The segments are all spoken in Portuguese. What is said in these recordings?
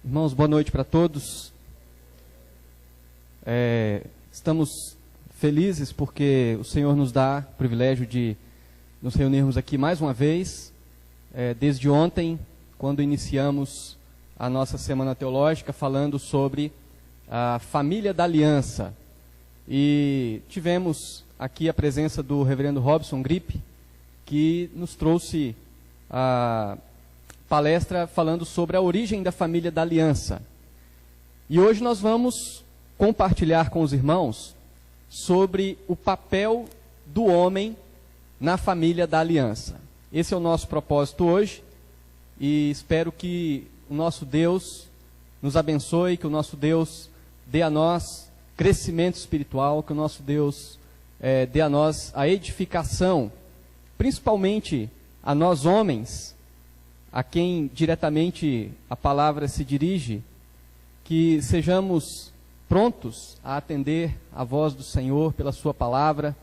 Irmãos, boa noite para todos. Estamos felizes porque o Senhor nos dá o privilégio de nos reunirmos aqui mais uma vez. Desde ontem, quando iniciamos a nossa Semana Teológica, falando sobre a família da aliança. E tivemos aqui a presença do reverendo Robson Gripe, que nos trouxe a palestra falando sobre a origem da família da aliança. E hoje nós vamos compartilhar com os irmãos sobre o papel do homem na família da aliança. Esse é o nosso propósito hoje e espero que o nosso Deus nos abençoe, que o nosso Deus dê a nós crescimento espiritual, que o nosso Deus dê a nós a edificação, principalmente a nós homens, a quem diretamente a palavra se dirige, que sejamos prontos a atender a voz do Senhor pela sua palavra,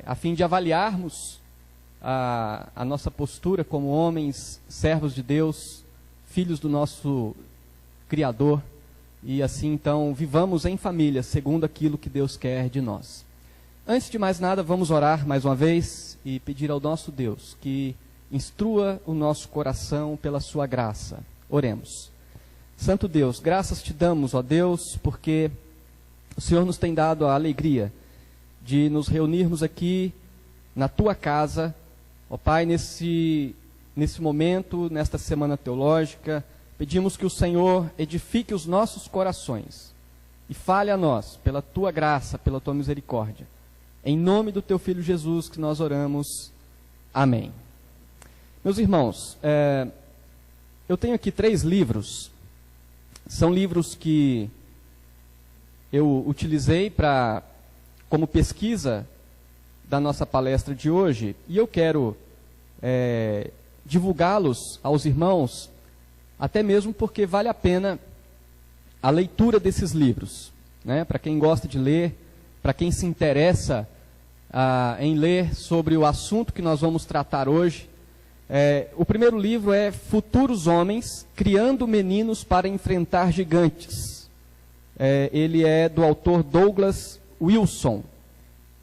a fim de avaliarmos a nossa postura como homens, servos de Deus, filhos do nosso Criador, e assim então vivamos em família, segundo aquilo que Deus quer de nós. Antes de mais nada, vamos orar mais uma vez e pedir ao nosso Deus que instrua o nosso coração pela sua graça. Oremos. Santo Deus, graças te damos, ó Deus, porque o Senhor nos tem dado a alegria de nos reunirmos aqui na tua casa, ó Pai, nesse momento, nesta semana teológica. Pedimos que o Senhor edifique os nossos corações e fale a nós pela tua graça, pela tua misericórdia. Em nome do teu Filho Jesus que nós oramos. Amém. Meus irmãos, eu tenho aqui 3 livros. São livros que eu utilizei como pesquisa da nossa palestra de hoje, e eu quero divulgá-los aos irmãos, até mesmo porque vale a pena a leitura desses livros, né? Para quem gosta de ler, para quem se interessa em ler sobre o assunto que nós vamos tratar hoje. O primeiro livro é Futuros Homens, Criando Meninos para Enfrentar Gigantes. Ele é do autor Douglas Wilson.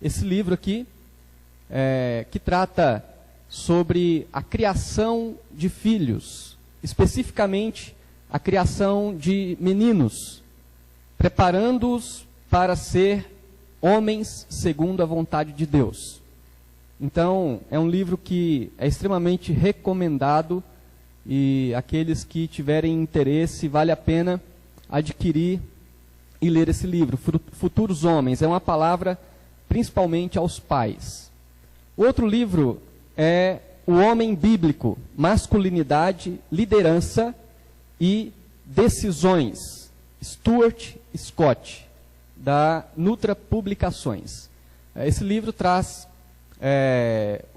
Esse livro aqui, que trata sobre a criação de filhos, especificamente a criação de meninos, preparando-os para ser homens segundo a vontade de Deus. Então, é um livro que é extremamente recomendado, e aqueles que tiverem interesse, vale a pena adquirir e ler esse livro. Futuros Homens, é uma palavra principalmente aos pais. O outro livro é O Homem Bíblico, Masculinidade, Liderança e Decisões, Stuart Scott, da Nutra Publicações. Esse livro traz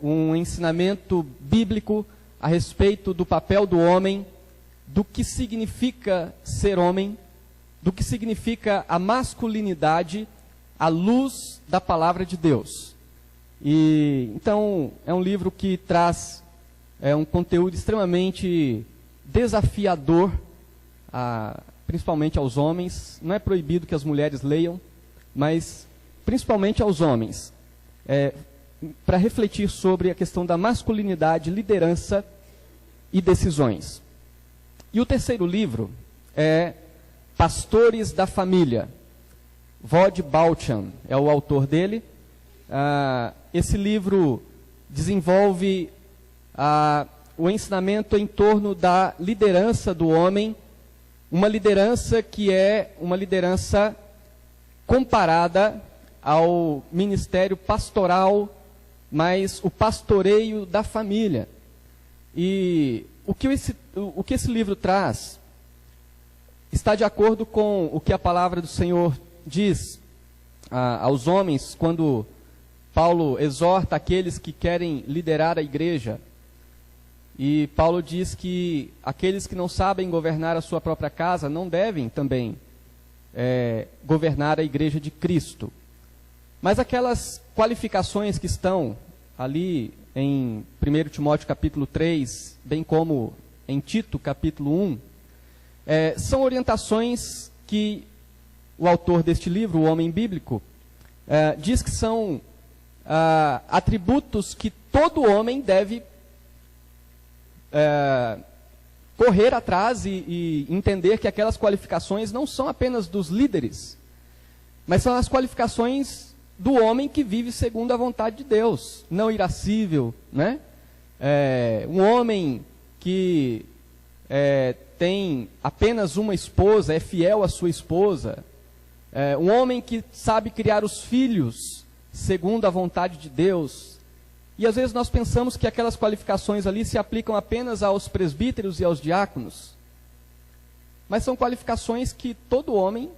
um ensinamento bíblico a respeito do papel do homem, do que significa ser homem, do que significa a masculinidade à luz da palavra de Deus. E então é um livro que traz um conteúdo extremamente desafiador, principalmente aos homens. Não é proibido que as mulheres leiam, mas principalmente aos homens, para refletir sobre a questão da masculinidade, liderança e decisões. E o terceiro livro é Pastores da Família. Vod Bauchan é o autor dele. Esse livro desenvolve o ensinamento em torno da liderança do homem, uma liderança que é uma liderança comparada ao ministério pastoral, mas o pastoreio da família. E o que esse livro traz está de acordo com o que a palavra do Senhor diz aos homens, quando Paulo exorta aqueles que querem liderar a igreja. E Paulo diz que aqueles que não sabem governar a sua própria casa não devem também governar a igreja de Cristo. Mas aquelas qualificações que estão ali em 1 Timóteo capítulo 3, bem como em Tito capítulo 1, São orientações que o autor deste livro, O Homem Bíblico, diz que são atributos que todo homem deve correr atrás e entender que aquelas qualificações não são apenas dos líderes, mas são as qualificações do homem que vive segundo a vontade de Deus, não irascível, né? Um homem que tem apenas uma esposa, é fiel à sua esposa, um homem que sabe criar os filhos segundo a vontade de Deus. E às vezes nós pensamos que aquelas qualificações ali se aplicam apenas aos presbíteros e aos diáconos, mas são qualificações que todo homem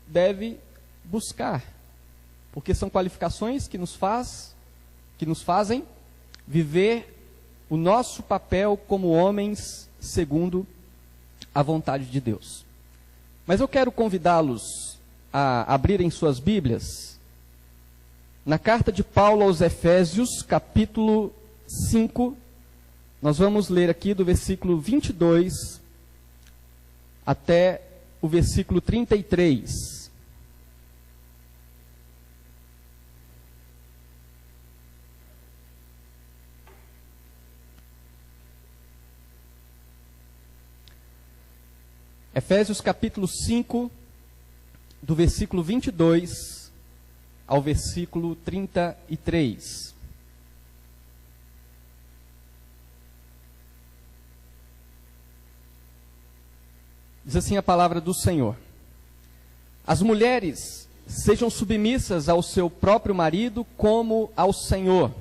deve buscar, porque são qualificações que nos fazem viver o nosso papel como homens segundo a vontade de Deus. Mas eu quero convidá-los a abrirem suas Bíblias na carta de Paulo aos Efésios, capítulo 5, nós vamos ler aqui do versículo 22 até o versículo 33. Efésios capítulo 5, do versículo 22 ao versículo 33. Diz assim a palavra do Senhor: As mulheres sejam submissas ao seu próprio marido como ao Senhor,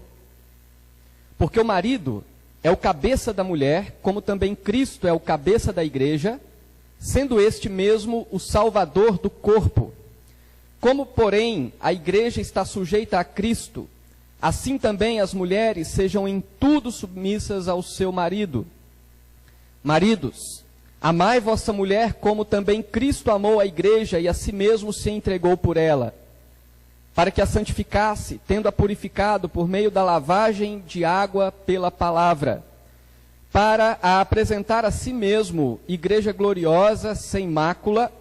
porque o marido é o cabeça da mulher, como também Cristo é o cabeça da igreja, sendo este mesmo o Salvador do corpo. Como, porém, a igreja está sujeita a Cristo, assim também as mulheres sejam em tudo submissas ao seu marido. Maridos, amai vossa mulher como também Cristo amou a igreja e a si mesmo se entregou por ela, para que a santificasse, tendo-a purificado por meio da lavagem de água pela palavra, para a apresentar a si mesmo igreja gloriosa, sem mácula,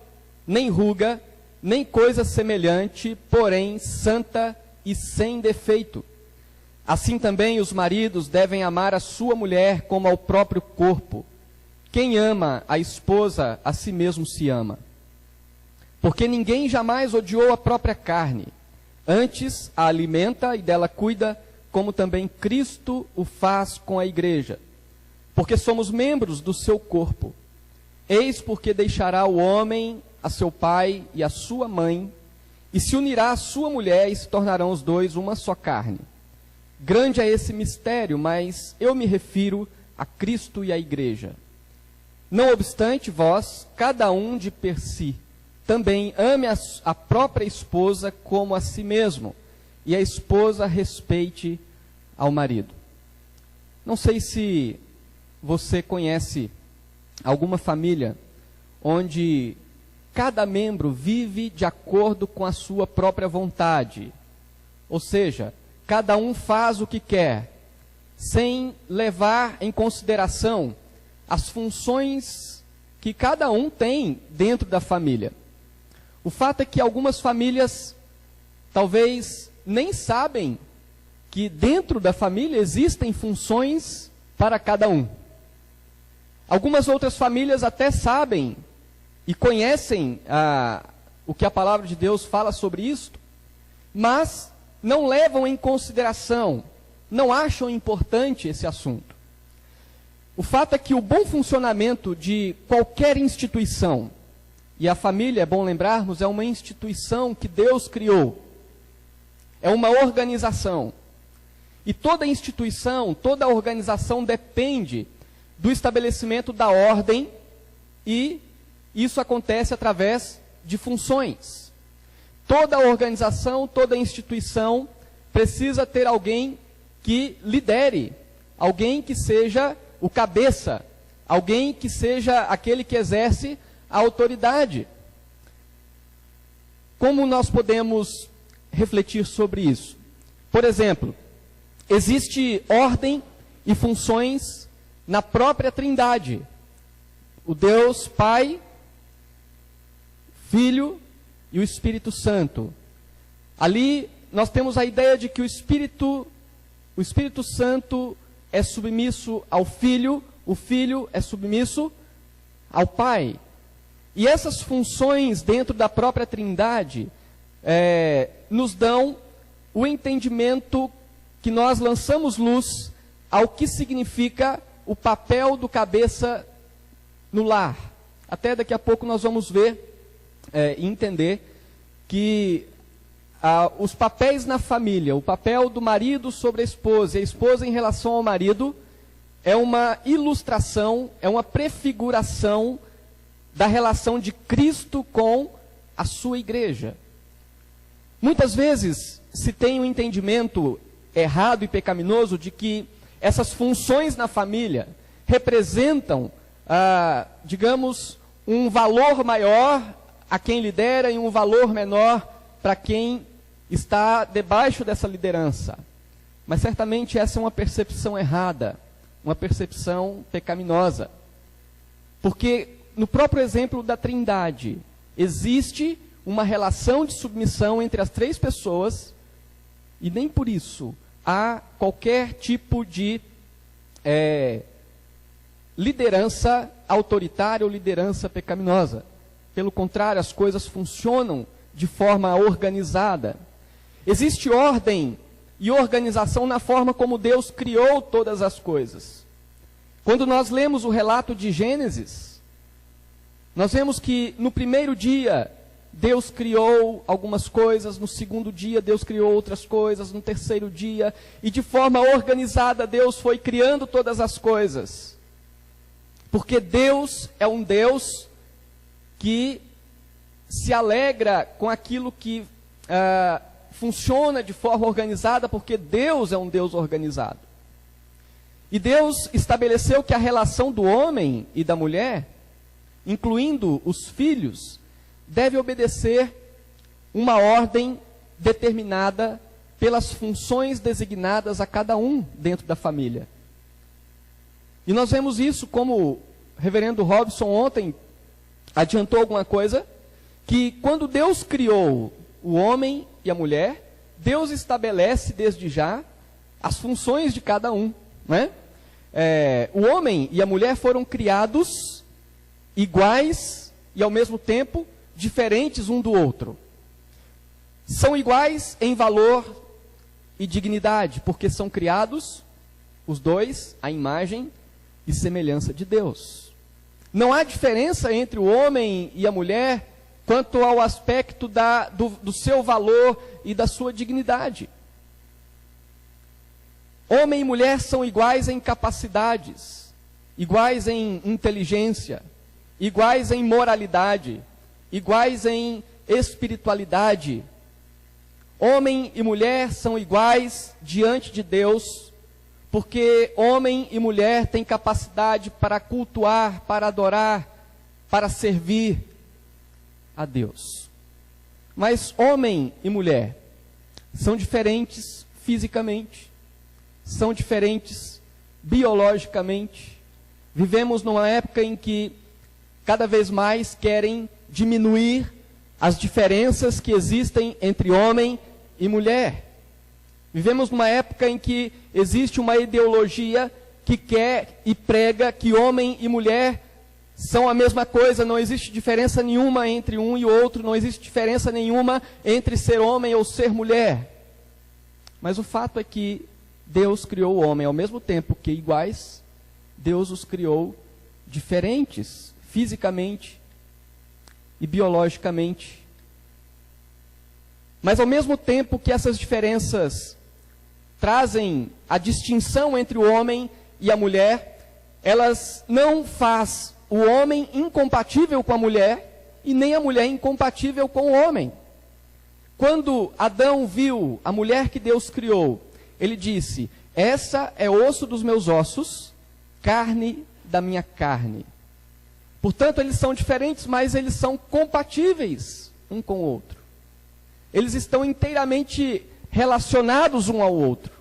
nem ruga, nem coisa semelhante, porém santa e sem defeito. Assim também os maridos devem amar a sua mulher como ao próprio corpo. Quem ama a esposa, a si mesmo se ama. Porque ninguém jamais odiou a própria carne, antes a alimenta e dela cuida, como também Cristo o faz com a igreja. Porque somos membros do seu corpo. Eis porque deixará o homem a seu pai e a sua mãe, e se unirá à sua mulher, e se tornarão os dois uma só carne. Grande é esse mistério, mas eu me refiro a Cristo e à igreja. Não obstante, vós, cada um de per si, também ame a própria esposa como a si mesmo, e a esposa respeite ao marido. Não sei se você conhece alguma família onde cada membro vive de acordo com a sua própria vontade. Ou seja, cada um faz o que quer, sem levar em consideração as funções que cada um tem dentro da família. O fato é que algumas famílias talvez nem sabem que dentro da família existem funções para cada um. Algumas outras famílias até sabem e conhecem o que a palavra de Deus fala sobre isto, mas não levam em consideração, não acham importante esse assunto. O fato é que o bom funcionamento de qualquer instituição, e a família, é bom lembrarmos, é uma instituição que Deus criou, é uma organização, e toda instituição, toda organização depende do estabelecimento da ordem, e isso acontece através de funções. Toda organização, toda instituição precisa ter alguém que lidere, alguém que seja o cabeça, alguém que seja aquele que exerce a autoridade. Como nós podemos refletir sobre isso? Por exemplo, existe ordem e funções na própria Trindade. O Deus Pai, Filho e o Espírito Santo. Ali nós temos a ideia de que o Espírito Santo é submisso ao Filho, o Filho é submisso ao Pai. E essas funções dentro da própria Trindade nos dão o entendimento que nós lançamos luz ao que significa o papel do cabeça no lar. Até daqui a pouco nós vamos ver e entender que os papéis na família, o papel do marido sobre a esposa e a esposa em relação ao marido, é uma ilustração, é uma prefiguração da relação de Cristo com a sua igreja. Muitas vezes se tem um entendimento errado e pecaminoso de que essas funções na família representam, digamos, um valor maior a quem lidera e um valor menor para quem está debaixo dessa liderança. Mas certamente essa é uma percepção errada, uma percepção pecaminosa. Porque no próprio exemplo da Trindade, existe uma relação de submissão entre as três pessoas, e nem por isso há qualquer tipo de liderança autoritária ou liderança pecaminosa. Pelo contrário, as coisas funcionam de forma organizada. Existe ordem e organização na forma como Deus criou todas as coisas. Quando nós lemos o relato de Gênesis, nós vemos que no primeiro dia Deus criou algumas coisas, no segundo dia Deus criou outras coisas, no terceiro dia, e de forma organizada Deus foi criando todas as coisas. Porque Deus é um Deus que se alegra com aquilo que funciona de forma organizada, porque Deus é um Deus organizado. E Deus estabeleceu que a relação do homem e da mulher, incluindo os filhos, deve obedecer uma ordem determinada pelas funções designadas a cada um dentro da família. E nós vemos isso, como o reverendo Robson ontem adiantou alguma coisa, que quando Deus criou o homem e a mulher, Deus estabelece desde já as funções de cada um, não é? O homem e a mulher foram criados iguais e ao mesmo tempo diferentes um do outro. São iguais em valor e dignidade, porque são criados, os dois, à imagem e semelhança de Deus. Não há diferença entre o homem e a mulher quanto ao aspecto do seu valor e da sua dignidade. Homem e mulher são iguais em capacidades, iguais em inteligência, iguais em moralidade, iguais em espiritualidade. Homem e mulher são iguais diante de Deus, porque homem e mulher têm capacidade para cultuar, para adorar, para servir a Deus. Mas homem e mulher são diferentes fisicamente, são diferentes biologicamente. Vivemos numa época em que cada vez mais querem diminuir as diferenças que existem entre homem e mulher. Vivemos numa época em que existe uma ideologia que quer e prega que homem e mulher são a mesma coisa, não existe diferença nenhuma entre um e outro, não existe diferença nenhuma entre ser homem ou ser mulher. Mas o fato é que Deus criou o homem ao mesmo tempo que iguais, Deus os criou diferentes, fisicamente e biologicamente. Mas ao mesmo tempo que essas diferenças trazem a distinção entre o homem e a mulher, elas não fazem o homem incompatível com a mulher e nem a mulher incompatível com o homem. Quando Adão viu a mulher que Deus criou, ele disse: essa é osso dos meus ossos, carne da minha carne. Portanto, eles são diferentes, mas eles são compatíveis um com o outro. Eles estão inteiramente relacionados um ao outro.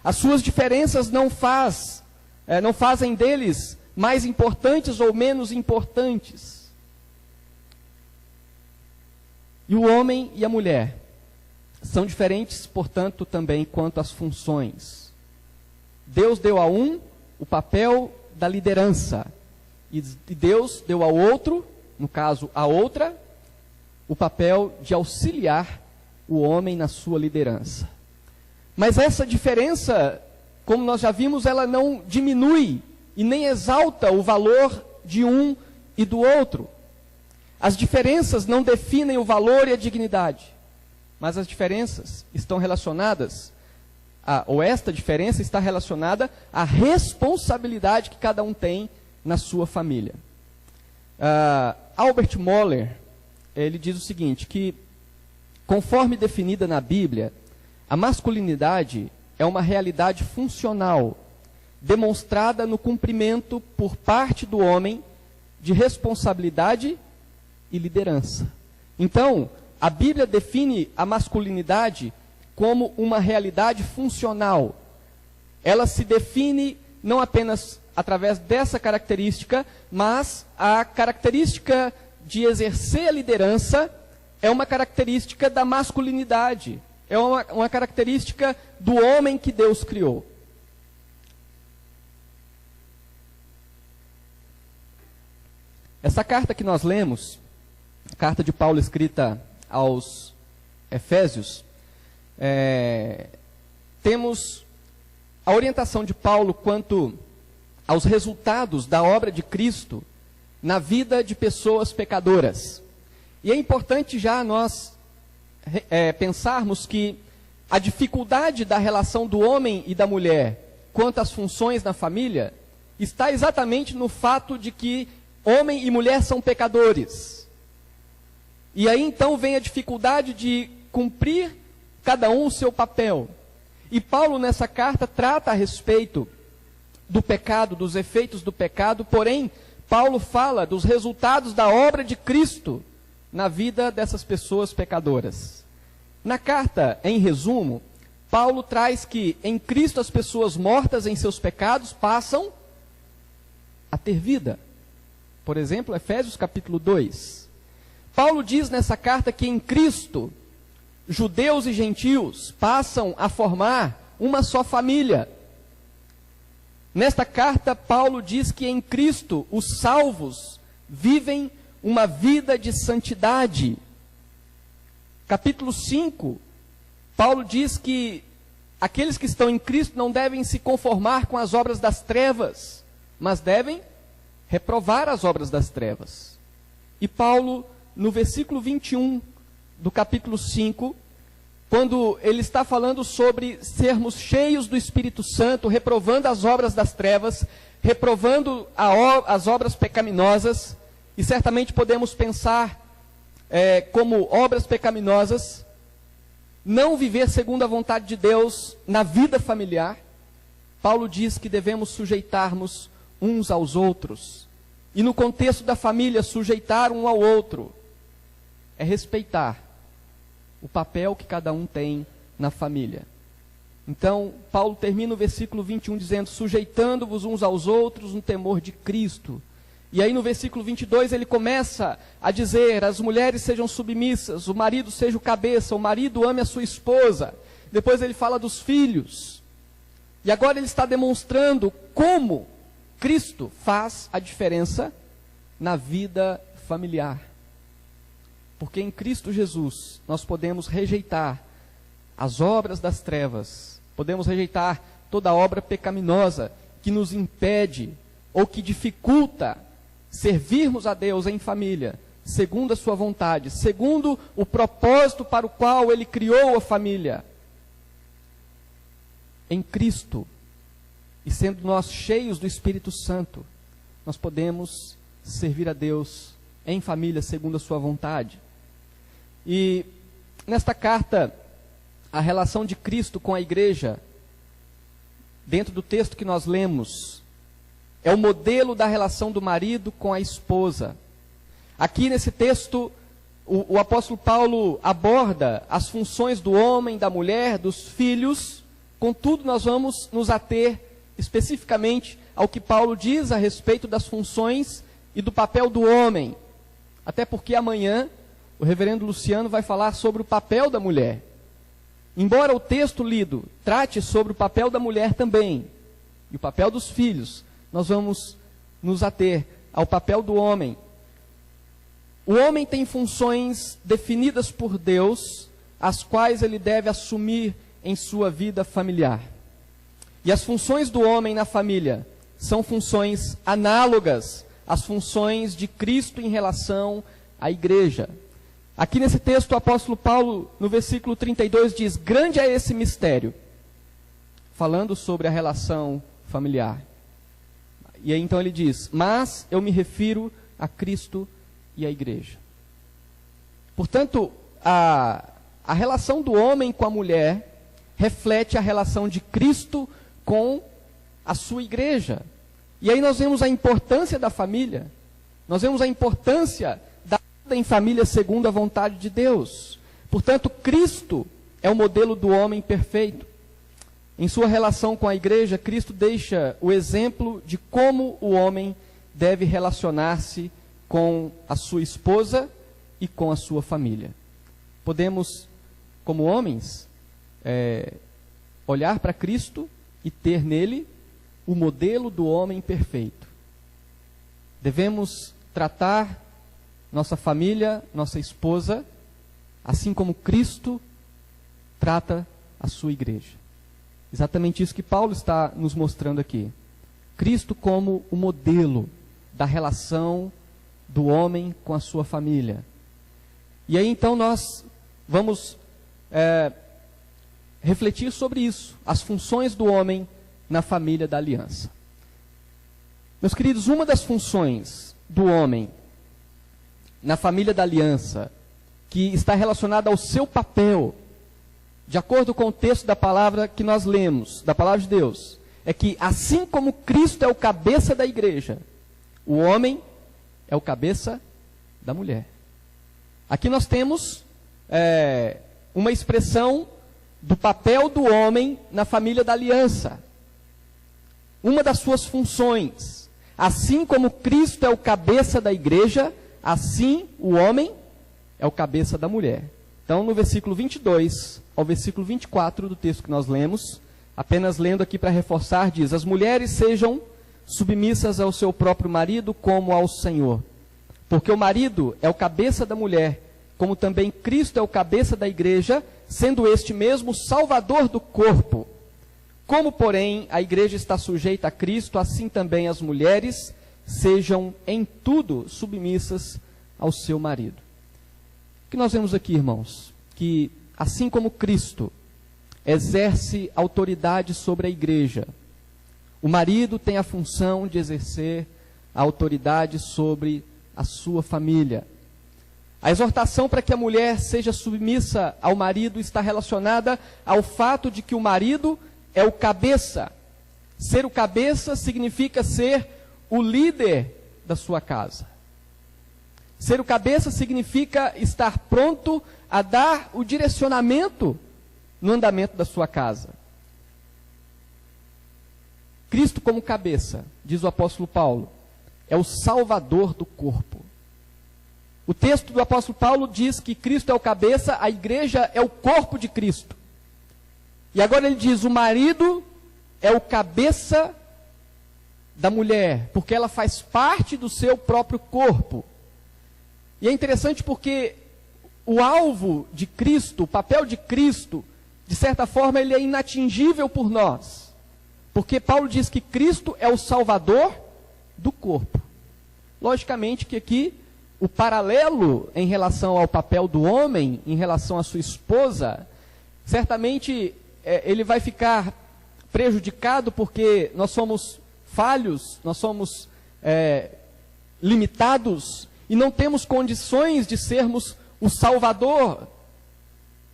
As suas diferenças não fazem deles mais importantes ou menos importantes. E o homem e a mulher são diferentes, portanto, também quanto às funções. Deus deu a um o papel da liderança, e Deus deu ao outro, no caso a outra, o papel de auxiliar o homem na sua liderança. Mas essa diferença, como nós já vimos, ela não diminui e nem exalta o valor de um e do outro. As diferenças não definem o valor e a dignidade, mas as diferenças estão relacionadas, ou esta diferença está relacionada à responsabilidade que cada um tem na sua família. Albert Mohler, ele diz o seguinte, que conforme definida na Bíblia, a masculinidade é uma realidade funcional, demonstrada no cumprimento por parte do homem de responsabilidade e liderança. Então, a Bíblia define a masculinidade como uma realidade funcional. Ela se define não apenas através dessa característica, mas a característica de exercer a liderança é uma característica da masculinidade, é uma característica do homem que Deus criou. Essa carta que nós lemos, a carta de Paulo escrita aos Efésios, temos a orientação de Paulo quanto aos resultados da obra de Cristo na vida de pessoas pecadoras. E é importante já nós pensarmos que a dificuldade da relação do homem e da mulher quanto às funções na família está exatamente no fato de que homem e mulher são pecadores. E aí então vem a dificuldade de cumprir cada um o seu papel. E Paulo nessa carta trata a respeito do pecado, dos efeitos do pecado, porém Paulo fala dos resultados da obra de Cristo na vida dessas pessoas pecadoras. Na carta, em resumo, Paulo traz que em Cristo as pessoas mortas em seus pecados passam a ter vida. Por exemplo, Efésios capítulo 2. Paulo diz nessa carta que em Cristo, judeus e gentios passam a formar uma só família. Nesta carta, Paulo diz que em Cristo os salvos vivem uma vida de santidade. Capítulo 5, Paulo diz que aqueles que estão em Cristo não devem se conformar com as obras das trevas, mas devem reprovar as obras das trevas. E Paulo, no versículo 21 do capítulo 5, quando ele está falando sobre sermos cheios do Espírito Santo, reprovando as obras das trevas, reprovando as obras pecaminosas, e certamente podemos pensar como obras pecaminosas, não viver segundo a vontade de Deus na vida familiar. Paulo diz que devemos sujeitarmos uns aos outros, e no contexto da família, sujeitar um ao outro, é respeitar o papel que cada um tem na família. Então, Paulo termina o versículo 21 dizendo, sujeitando-vos uns aos outros no temor de Cristo. E aí no versículo 22 ele começa a dizer, as mulheres sejam submissas, o marido seja o cabeça, o marido ame a sua esposa. Depois ele fala dos filhos. E agora ele está demonstrando como Cristo faz a diferença na vida familiar. Porque em Cristo Jesus nós podemos rejeitar as obras das trevas, podemos rejeitar toda obra pecaminosa que nos impede ou que dificulta servirmos a Deus em família, segundo a sua vontade, segundo o propósito para o qual Ele criou a família. Em Cristo, e sendo nós cheios do Espírito Santo, nós podemos servir a Deus em família, segundo a sua vontade. E nesta carta, a relação de Cristo com a igreja, dentro do texto que nós lemos, é o modelo da relação do marido com a esposa. Aqui nesse texto, o apóstolo Paulo aborda as funções do homem, da mulher, dos filhos. Contudo, nós vamos nos ater especificamente ao que Paulo diz a respeito das funções e do papel do homem. Até porque amanhã o reverendo Luciano vai falar sobre o papel da mulher. Embora o texto lido trate sobre o papel da mulher também, e o papel dos filhos, nós vamos nos ater ao papel do homem. O homem tem funções definidas por Deus, as quais ele deve assumir em sua vida familiar. E as funções do homem na família são funções análogas às funções de Cristo em relação à igreja. Aqui nesse texto, o apóstolo Paulo, no versículo 32, diz: grande é esse mistério, falando sobre a relação familiar. E aí então ele diz: mas eu me refiro a Cristo e à igreja. Portanto, a relação do homem com a mulher reflete a relação de Cristo com a sua igreja. E aí nós vemos a importância da família, nós vemos a importância da vida em família segundo a vontade de Deus. Portanto, Cristo é o modelo do homem perfeito. Em sua relação com a igreja, Cristo deixa o exemplo de como o homem deve relacionar-se com a sua esposa e com a sua família. Podemos, como homens, olhar para Cristo e ter nele o modelo do homem perfeito. Devemos tratar nossa família, nossa esposa, assim como Cristo trata a sua igreja. Exatamente isso que Paulo está nos mostrando aqui. Cristo como o modelo da relação do homem com a sua família. E aí então nós vamos refletir sobre isso, as funções do homem na família da aliança. Meus queridos, uma das funções do homem na família da aliança, que está relacionada ao seu papel, de acordo com o texto da palavra que nós lemos, da palavra de Deus, é que assim como Cristo é o cabeça da igreja, o homem é o cabeça da mulher. Aqui nós temos uma expressão do papel do homem na família da aliança. Uma das suas funções. Assim como Cristo é o cabeça da igreja, assim o homem é o cabeça da mulher. Então, no versículo 22 ao versículo 24 do texto que nós lemos, apenas lendo aqui para reforçar, diz: as mulheres sejam submissas ao seu próprio marido como ao Senhor. Porque o marido é o cabeça da mulher, como também Cristo é o cabeça da igreja, sendo este mesmo o salvador do corpo. Como, porém, a igreja está sujeita a Cristo, assim também as mulheres sejam em tudo submissas ao seu marido. O que nós vemos aqui, irmãos? Que assim como Cristo exerce autoridade sobre a igreja, o marido tem a função de exercer a autoridade sobre a sua família. A exortação para que a mulher seja submissa ao marido está relacionada ao fato de que o marido é o cabeça. Ser o cabeça significa ser o líder da sua casa. Ser o cabeça significa estar pronto a dar o direcionamento no andamento da sua casa. Cristo como cabeça, diz o apóstolo Paulo, é o salvador do corpo. O texto do apóstolo Paulo diz que Cristo é o cabeça, a igreja é o corpo de Cristo. E agora ele diz: o marido é o cabeça da mulher, porque ela faz parte do seu próprio corpo. E é interessante porque o alvo de Cristo, o papel de Cristo, de certa forma, ele é inatingível por nós. Porque Paulo diz que Cristo é o salvador do corpo. Logicamente que aqui o paralelo em relação ao papel do homem, em relação à sua esposa, certamente ele vai ficar prejudicado porque nós somos falhos, nós somos limitados e não temos condições de sermos o salvador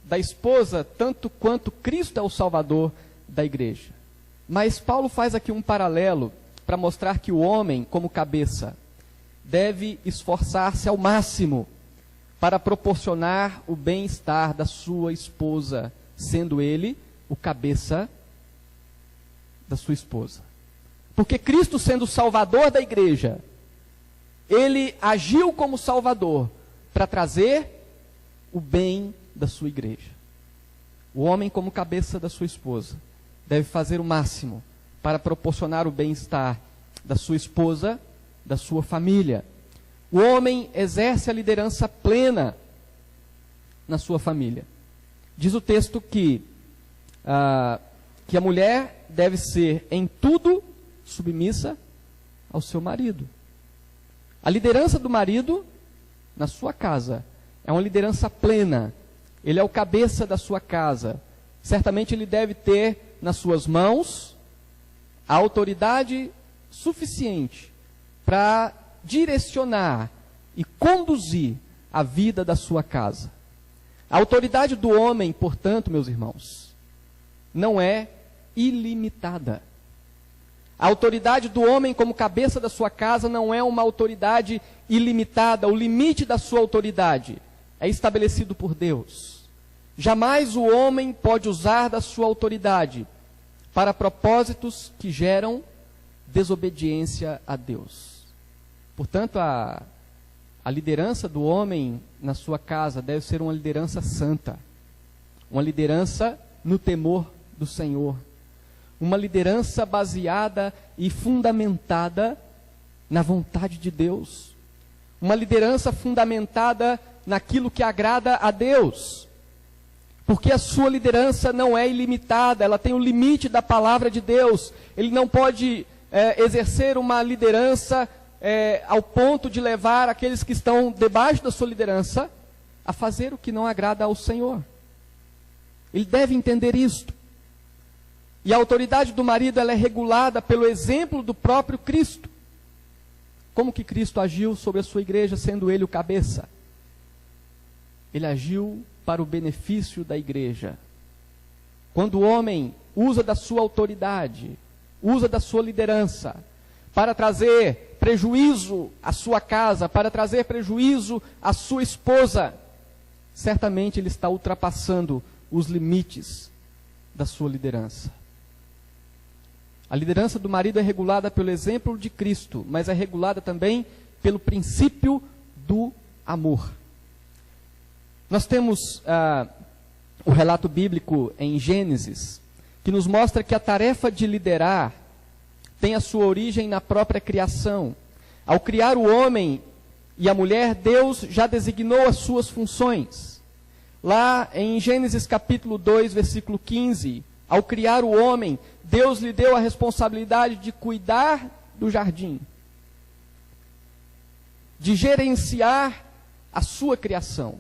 da esposa, tanto quanto Cristo é o salvador da igreja. Mas Paulo faz aqui um paralelo para mostrar que o homem, como cabeça, deve esforçar-se ao máximo para proporcionar o bem-estar da sua esposa, sendo ele o cabeça da sua esposa. Porque Cristo, sendo o salvador da igreja, ele agiu como salvador para trazer o bem da sua igreja. O homem, como cabeça da sua esposa, deve fazer o máximo para proporcionar o bem-estar da sua esposa, da sua família. O homem exerce a liderança plena na sua família. Diz o texto que a mulher deve ser em tudo submissa ao seu marido. A liderança do marido na sua casa é uma liderança plena. Ele é o cabeça da sua casa. Certamente ele deve ter nas suas mãos a autoridade suficiente para direcionar e conduzir a vida da sua casa. A autoridade do homem, portanto, meus irmãos, não é ilimitada. A autoridade do homem como cabeça da sua casa não é uma autoridade ilimitada. O limite da sua autoridade é estabelecido por Deus. Jamais o homem pode usar da sua autoridade para propósitos que geram desobediência a Deus. Portanto, a liderança do homem na sua casa deve ser uma liderança santa, uma liderança no temor do Senhor, uma liderança baseada e fundamentada na vontade de Deus, uma liderança fundamentada naquilo que agrada a Deus, porque a sua liderança não é ilimitada, ela tem o limite da palavra de Deus. Ele não pode exercer uma liderança ao ponto de levar aqueles que estão debaixo da sua liderança a fazer o que não agrada ao Senhor. Ele deve entender isto. E a autoridade do marido ela é regulada pelo exemplo do próprio Cristo. Como que Cristo agiu sobre a sua igreja, sendo ele o cabeça? Ele agiu para o benefício da igreja. Quando o homem usa da sua autoridade, usa da sua liderança, para trazer prejuízo à sua casa, para trazer prejuízo à sua esposa, certamente ele está ultrapassando os limites da sua liderança. A liderança do marido é regulada pelo exemplo de Cristo, mas é regulada também pelo princípio do amor. Nós temos o relato bíblico em Gênesis, que nos mostra que a tarefa de liderar tem a sua origem na própria criação. Ao criar o homem e a mulher, Deus já designou as suas funções. Lá em Gênesis capítulo 2, versículo 15, ao criar o homem, Deus lhe deu a responsabilidade de cuidar do jardim, de gerenciar a sua criação.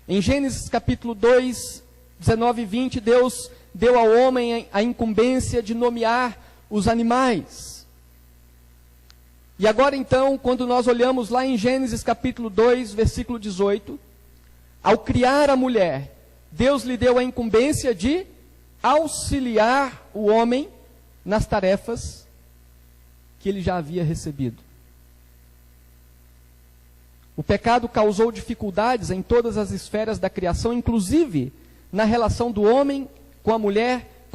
Em Gênesis capítulo 2, 19 e 20, Deus deu ao homem a incumbência de nomear os animais. E agora então, quando nós olhamos lá em Gênesis capítulo 2, versículo 18, ao criar a mulher, Deus lhe deu a incumbência de auxiliar o homem nas tarefas que ele já havia recebido. O pecado causou dificuldades em todas as esferas da criação, inclusive na relação do homem com a mulher,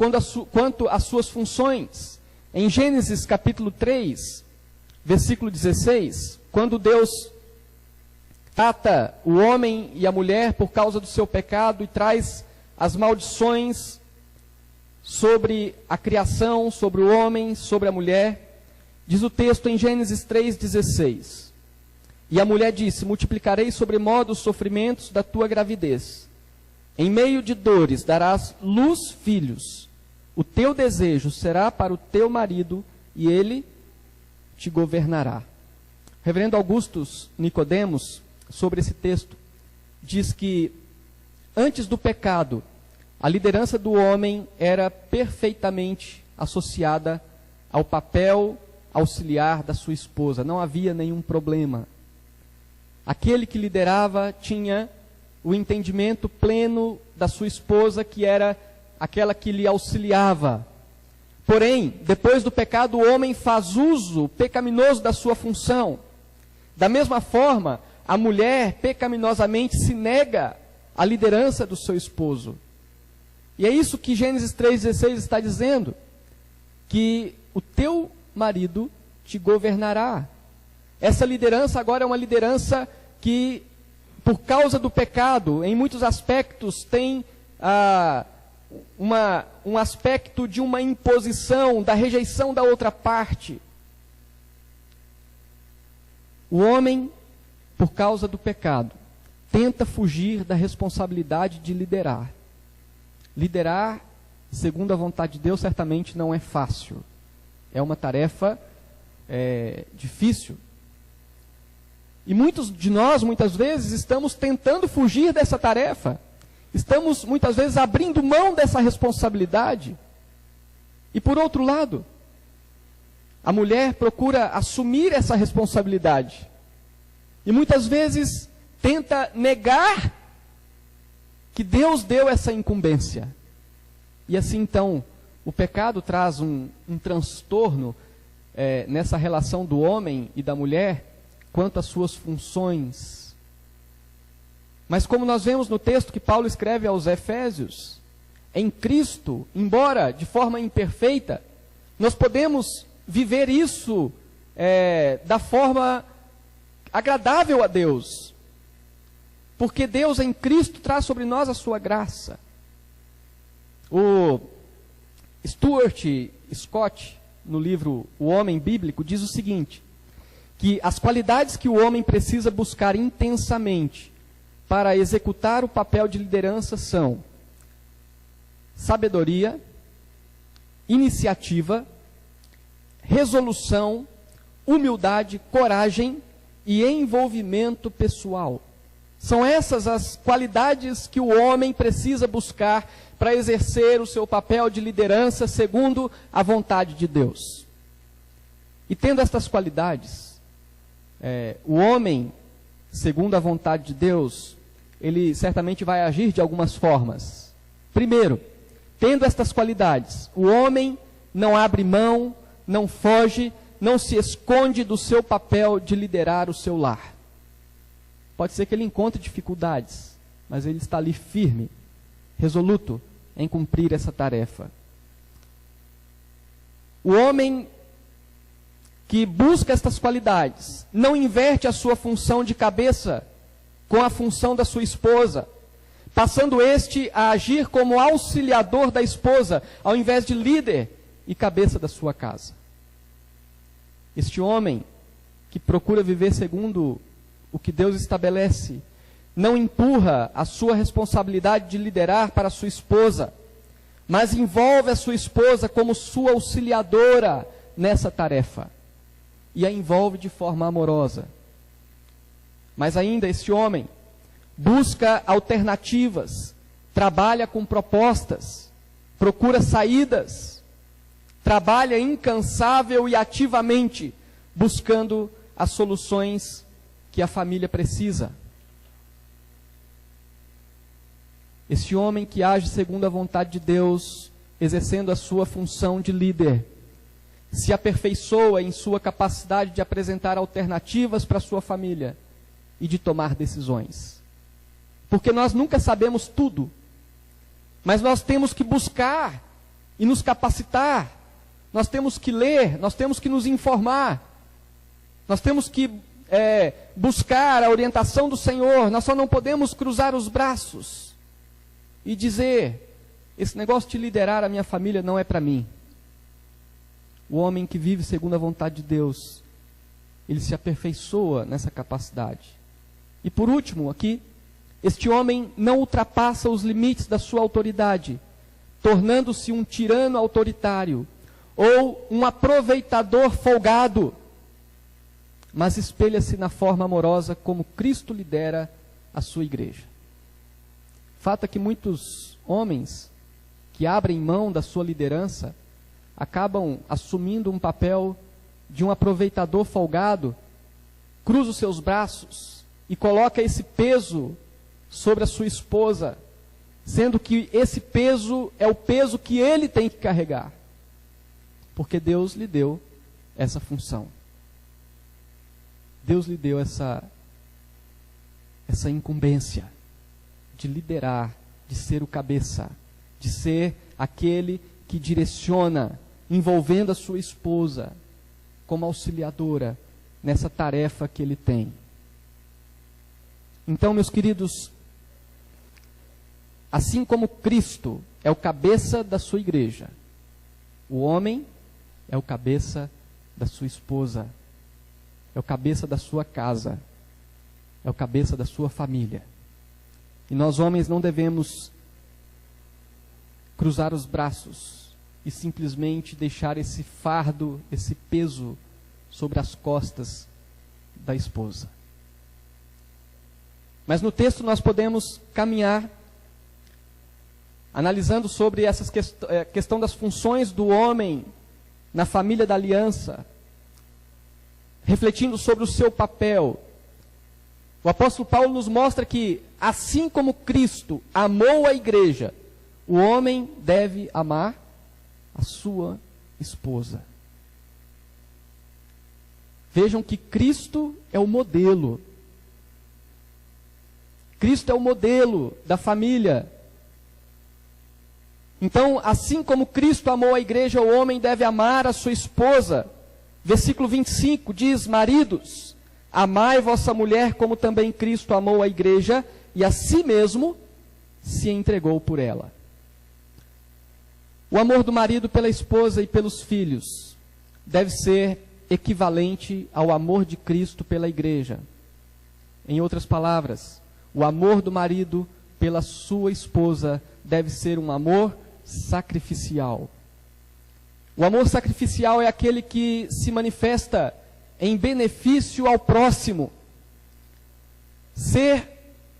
quanto às suas funções. Em Gênesis capítulo 3, versículo 16, quando Deus trata o homem e a mulher por causa do seu pecado e traz as maldições sobre a criação, sobre o homem, sobre a mulher, diz o texto em Gênesis 3,16, e a mulher disse: multiplicarei sobremodo os sofrimentos da tua gravidez, em meio de dores darás luz filhos, o teu desejo será para o teu marido e ele te governará. Reverendo Augustus Nicodemos, sobre esse texto, diz que antes do pecado, a liderança do homem era perfeitamente associada ao papel auxiliar da sua esposa. Não havia nenhum problema. Aquele que liderava tinha o entendimento pleno da sua esposa, que era aquela que lhe auxiliava. Porém, depois do pecado, o homem faz uso pecaminoso da sua função. Da mesma forma, a mulher pecaminosamente se nega à liderança do seu esposo. E é isso que Gênesis 3,16 está dizendo, que o teu marido te governará. Essa liderança agora é uma liderança que por causa do pecado, em muitos aspectos, tem um aspecto de uma imposição, da rejeição da outra parte. O homem, por causa do pecado, tenta fugir da responsabilidade de liderar. Liderar, segundo a vontade de Deus, certamente não é fácil. É uma tarefa difícil. E muitos de nós, muitas vezes, estamos tentando fugir dessa tarefa. Estamos, muitas vezes, abrindo mão dessa responsabilidade. E, por outro lado, a mulher procura assumir essa responsabilidade. E, muitas vezes, tenta negar que Deus deu essa incumbência. E, assim, então, o pecado traz um transtorno nessa relação do homem e da mulher, quanto às suas funções. Mas como nós vemos no texto que Paulo escreve aos Efésios, em Cristo, embora de forma imperfeita, nós podemos viver isso da forma agradável a Deus. Porque Deus em Cristo traz sobre nós a sua graça. O Stuart Scott, no livro O Homem Bíblico, diz o seguinte: que as qualidades que o homem precisa buscar intensamente para executar o papel de liderança são sabedoria, iniciativa, resolução, humildade, coragem e envolvimento pessoal. São essas as qualidades que o homem precisa buscar para exercer o seu papel de liderança segundo a vontade de Deus. E tendo estas qualidades, o homem, segundo a vontade de Deus, ele certamente vai agir de algumas formas. Primeiro, tendo estas qualidades, o homem não abre mão, não foge, não se esconde do seu papel de liderar o seu lar. Pode ser que ele encontre dificuldades, mas ele está ali firme, resoluto em cumprir essa tarefa. O homem que busca estas qualidades não inverte a sua função de cabeça com a função da sua esposa, passando este a agir como auxiliador da esposa, ao invés de líder e cabeça da sua casa. Este homem que procura viver segundo o que Deus estabelece, não empurra a sua responsabilidade de liderar para a sua esposa, mas envolve a sua esposa como sua auxiliadora nessa tarefa, e a envolve de forma amorosa. Mas ainda esse homem busca alternativas, trabalha com propostas, procura saídas, trabalha incansável e ativamente, buscando as soluções que a família precisa. Esse homem que age segundo a vontade de Deus, exercendo a sua função de líder, se aperfeiçoa em sua capacidade de apresentar alternativas para a sua família e de tomar decisões. Porque nós nunca sabemos tudo, mas nós temos que buscar e nos capacitar, nós temos que ler, nós temos que nos informar, nós temos que buscar a orientação do Senhor. Nós só não podemos cruzar os braços e dizer: esse negócio de liderar a minha família não é para mim. O homem que vive segundo a vontade de Deus, ele se aperfeiçoa nessa capacidade. E por último aqui, este homem não ultrapassa os limites da sua autoridade, tornando-se um tirano autoritário ou um aproveitador folgado, mas espelha-se na forma amorosa como Cristo lidera a sua igreja. Fato é que muitos homens que abrem mão da sua liderança acabam assumindo um papel de um aproveitador folgado, cruza os seus braços e coloca esse peso sobre a sua esposa, sendo que esse peso é o peso que ele tem que carregar, porque Deus lhe deu essa função. Deus lhe deu essa incumbência de liderar, de ser o cabeça, de ser aquele que direciona, envolvendo a sua esposa como auxiliadora nessa tarefa que ele tem. Então, meus queridos, assim como Cristo é o cabeça da sua igreja, o homem é o cabeça da sua esposa, é o cabeça da sua casa, é o cabeça da sua família. E nós, homens, não devemos cruzar os braços e simplesmente deixar esse fardo, esse peso sobre as costas da esposa. Mas no texto nós podemos caminhar analisando sobre essa questão das funções do homem na família da aliança, refletindo sobre o seu papel. O apóstolo Paulo nos mostra que, assim como Cristo amou a igreja, o homem deve amar a sua esposa. Vejam que Cristo é o modelo. Cristo é o modelo da família. Então, assim como Cristo amou a igreja, o homem deve amar a sua esposa. Versículo 25 diz: maridos, amai vossa mulher como também Cristo amou a igreja e a si mesmo se entregou por ela. O amor do marido pela esposa e pelos filhos deve ser equivalente ao amor de Cristo pela igreja. Em outras palavras, o amor do marido pela sua esposa deve ser um amor sacrificial. O amor sacrificial é aquele que se manifesta em benefício ao próximo. Ser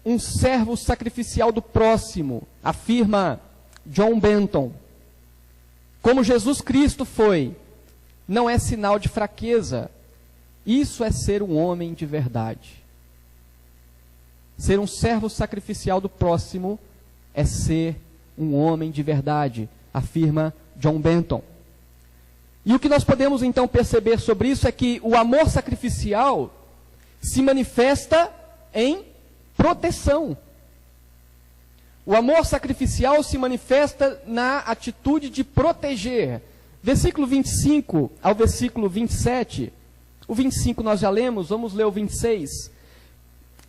um servo sacrificial do próximo, afirma John Benton. Como Jesus Cristo foi, não é sinal de fraqueza. Isso é ser um homem de verdade. Ser um servo sacrificial do próximo é ser um homem de verdade, afirma John Benton. E o que nós podemos então perceber sobre isso é que o amor sacrificial se manifesta em proteção. O amor sacrificial se manifesta na atitude de proteger. Versículo 25 ao versículo 27, o 25 nós já lemos, vamos ler o 26,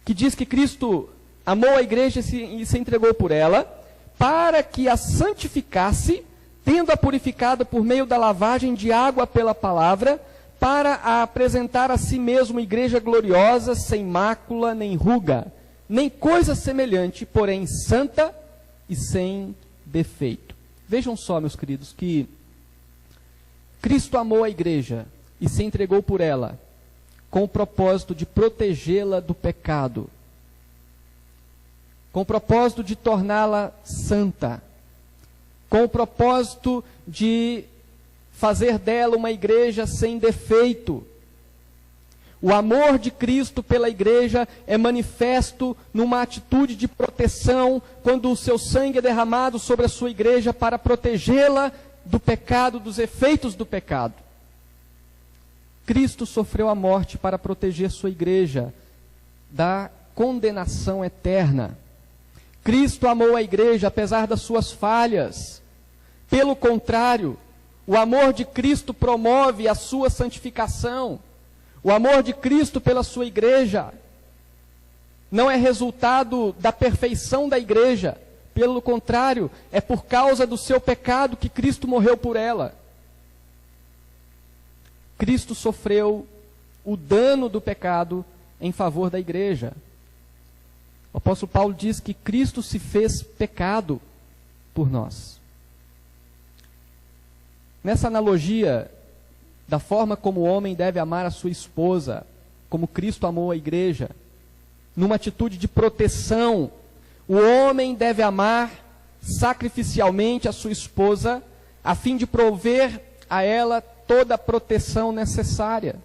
que diz que Cristo amou a igreja e se entregou por ela, para que a santificasse, tendo-a purificado por meio da lavagem de água pela palavra, para a apresentar a si mesmo igreja gloriosa, sem mácula, nem ruga, nem coisa semelhante, porém santa e sem defeito. Vejam só, meus queridos, que Cristo amou a igreja e se entregou por ela, com o propósito de protegê-la do pecado, com o propósito de torná-la santa, com o propósito de fazer dela uma igreja sem defeito. O amor de Cristo pela igreja é manifesto numa atitude de proteção, quando o seu sangue é derramado sobre a sua igreja para protegê-la do pecado, dos efeitos do pecado. Cristo sofreu a morte para proteger sua igreja da condenação eterna. Cristo amou a igreja apesar das suas falhas. Pelo contrário, o amor de Cristo promove a sua santificação. O amor de Cristo pela sua igreja não é resultado da perfeição da igreja. Pelo contrário, é por causa do seu pecado que Cristo morreu por ela. Cristo sofreu o dano do pecado em favor da igreja. O apóstolo Paulo diz que Cristo se fez pecado por nós. Nessa analogia da forma como o homem deve amar a sua esposa, como Cristo amou a igreja, numa atitude de proteção, o homem deve amar sacrificialmente a sua esposa, a fim de prover a ela toda a proteção necessária.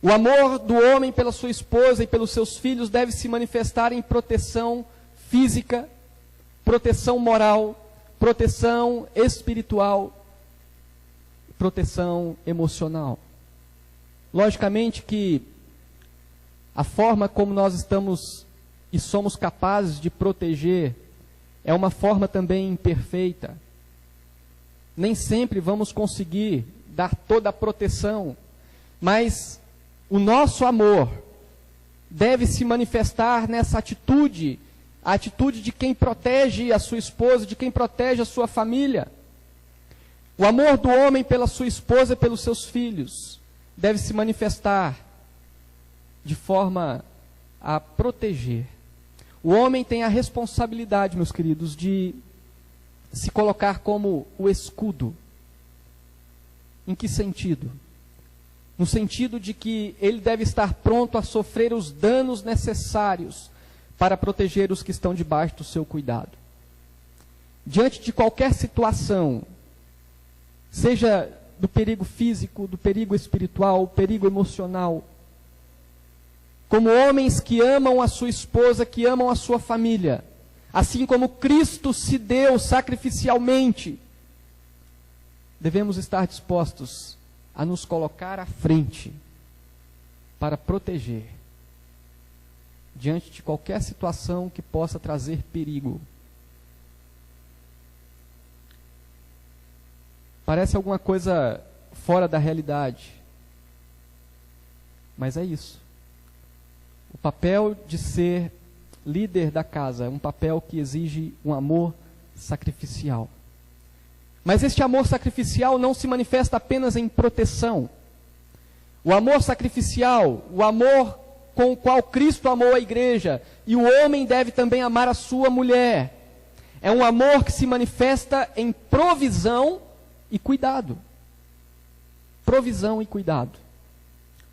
O amor do homem pela sua esposa e pelos seus filhos deve se manifestar em proteção física, proteção moral, proteção espiritual, proteção emocional. Logicamente que a forma como nós estamos e somos capazes de proteger é uma forma também imperfeita. Nem sempre vamos conseguir dar toda a proteção, mas o nosso amor deve se manifestar nessa atitude, a atitude de quem protege a sua esposa, de quem protege a sua família. O amor do homem pela sua esposa e pelos seus filhos deve se manifestar de forma a proteger. O homem tem a responsabilidade, meus queridos, de se colocar como o escudo. Em que sentido? No sentido de que ele deve estar pronto a sofrer os danos necessários para proteger os que estão debaixo do seu cuidado. Diante de qualquer situação, seja do perigo físico, do perigo espiritual, perigo emocional, como homens que amam a sua esposa, que amam a sua família, assim como Cristo se deu sacrificialmente, devemos estar dispostos a nos colocar à frente para proteger diante de qualquer situação que possa trazer perigo. Parece alguma coisa fora da realidade, mas é isso. O papel de ser líder da casa é um papel que exige um amor sacrificial. Mas este amor sacrificial não se manifesta apenas em proteção. O amor sacrificial, o amor com o qual Cristo amou a igreja, e o homem deve também amar a sua mulher, é um amor que se manifesta em provisão e cuidado. Provisão e cuidado.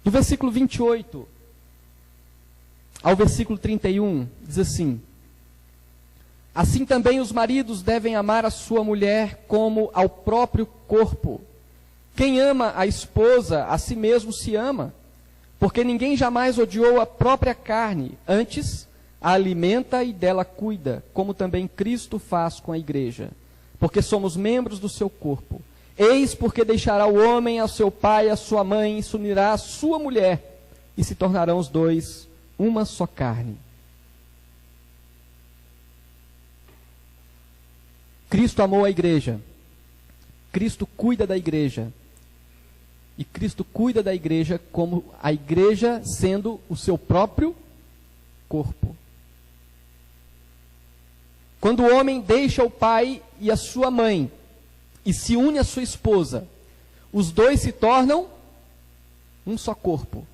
Do versículo 28 ao versículo 31, diz assim: assim também os maridos devem amar a sua mulher como ao próprio corpo. Quem ama a esposa, a si mesmo se ama, porque ninguém jamais odiou a própria carne, antes a alimenta e dela cuida, como também Cristo faz com a igreja, porque somos membros do seu corpo. Eis porque deixará o homem ao seu pai e à sua mãe, e se unirá à sua mulher, e se tornarão os dois uma só carne. Cristo amou a igreja, Cristo cuida da igreja, e Cristo cuida da igreja como a igreja sendo o seu próprio corpo. Quando o homem deixa o pai e a sua mãe, e se une à sua esposa, os dois se tornam um só corpo,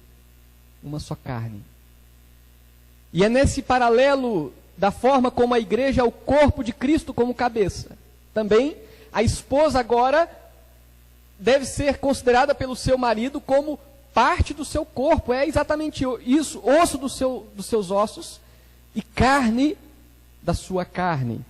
uma só carne. E é nesse paralelo da forma como a igreja é o corpo de Cristo como cabeça. Também a esposa agora deve ser considerada pelo seu marido como parte do seu corpo. É exatamente isso, osso dos seus ossos e carne da sua carne.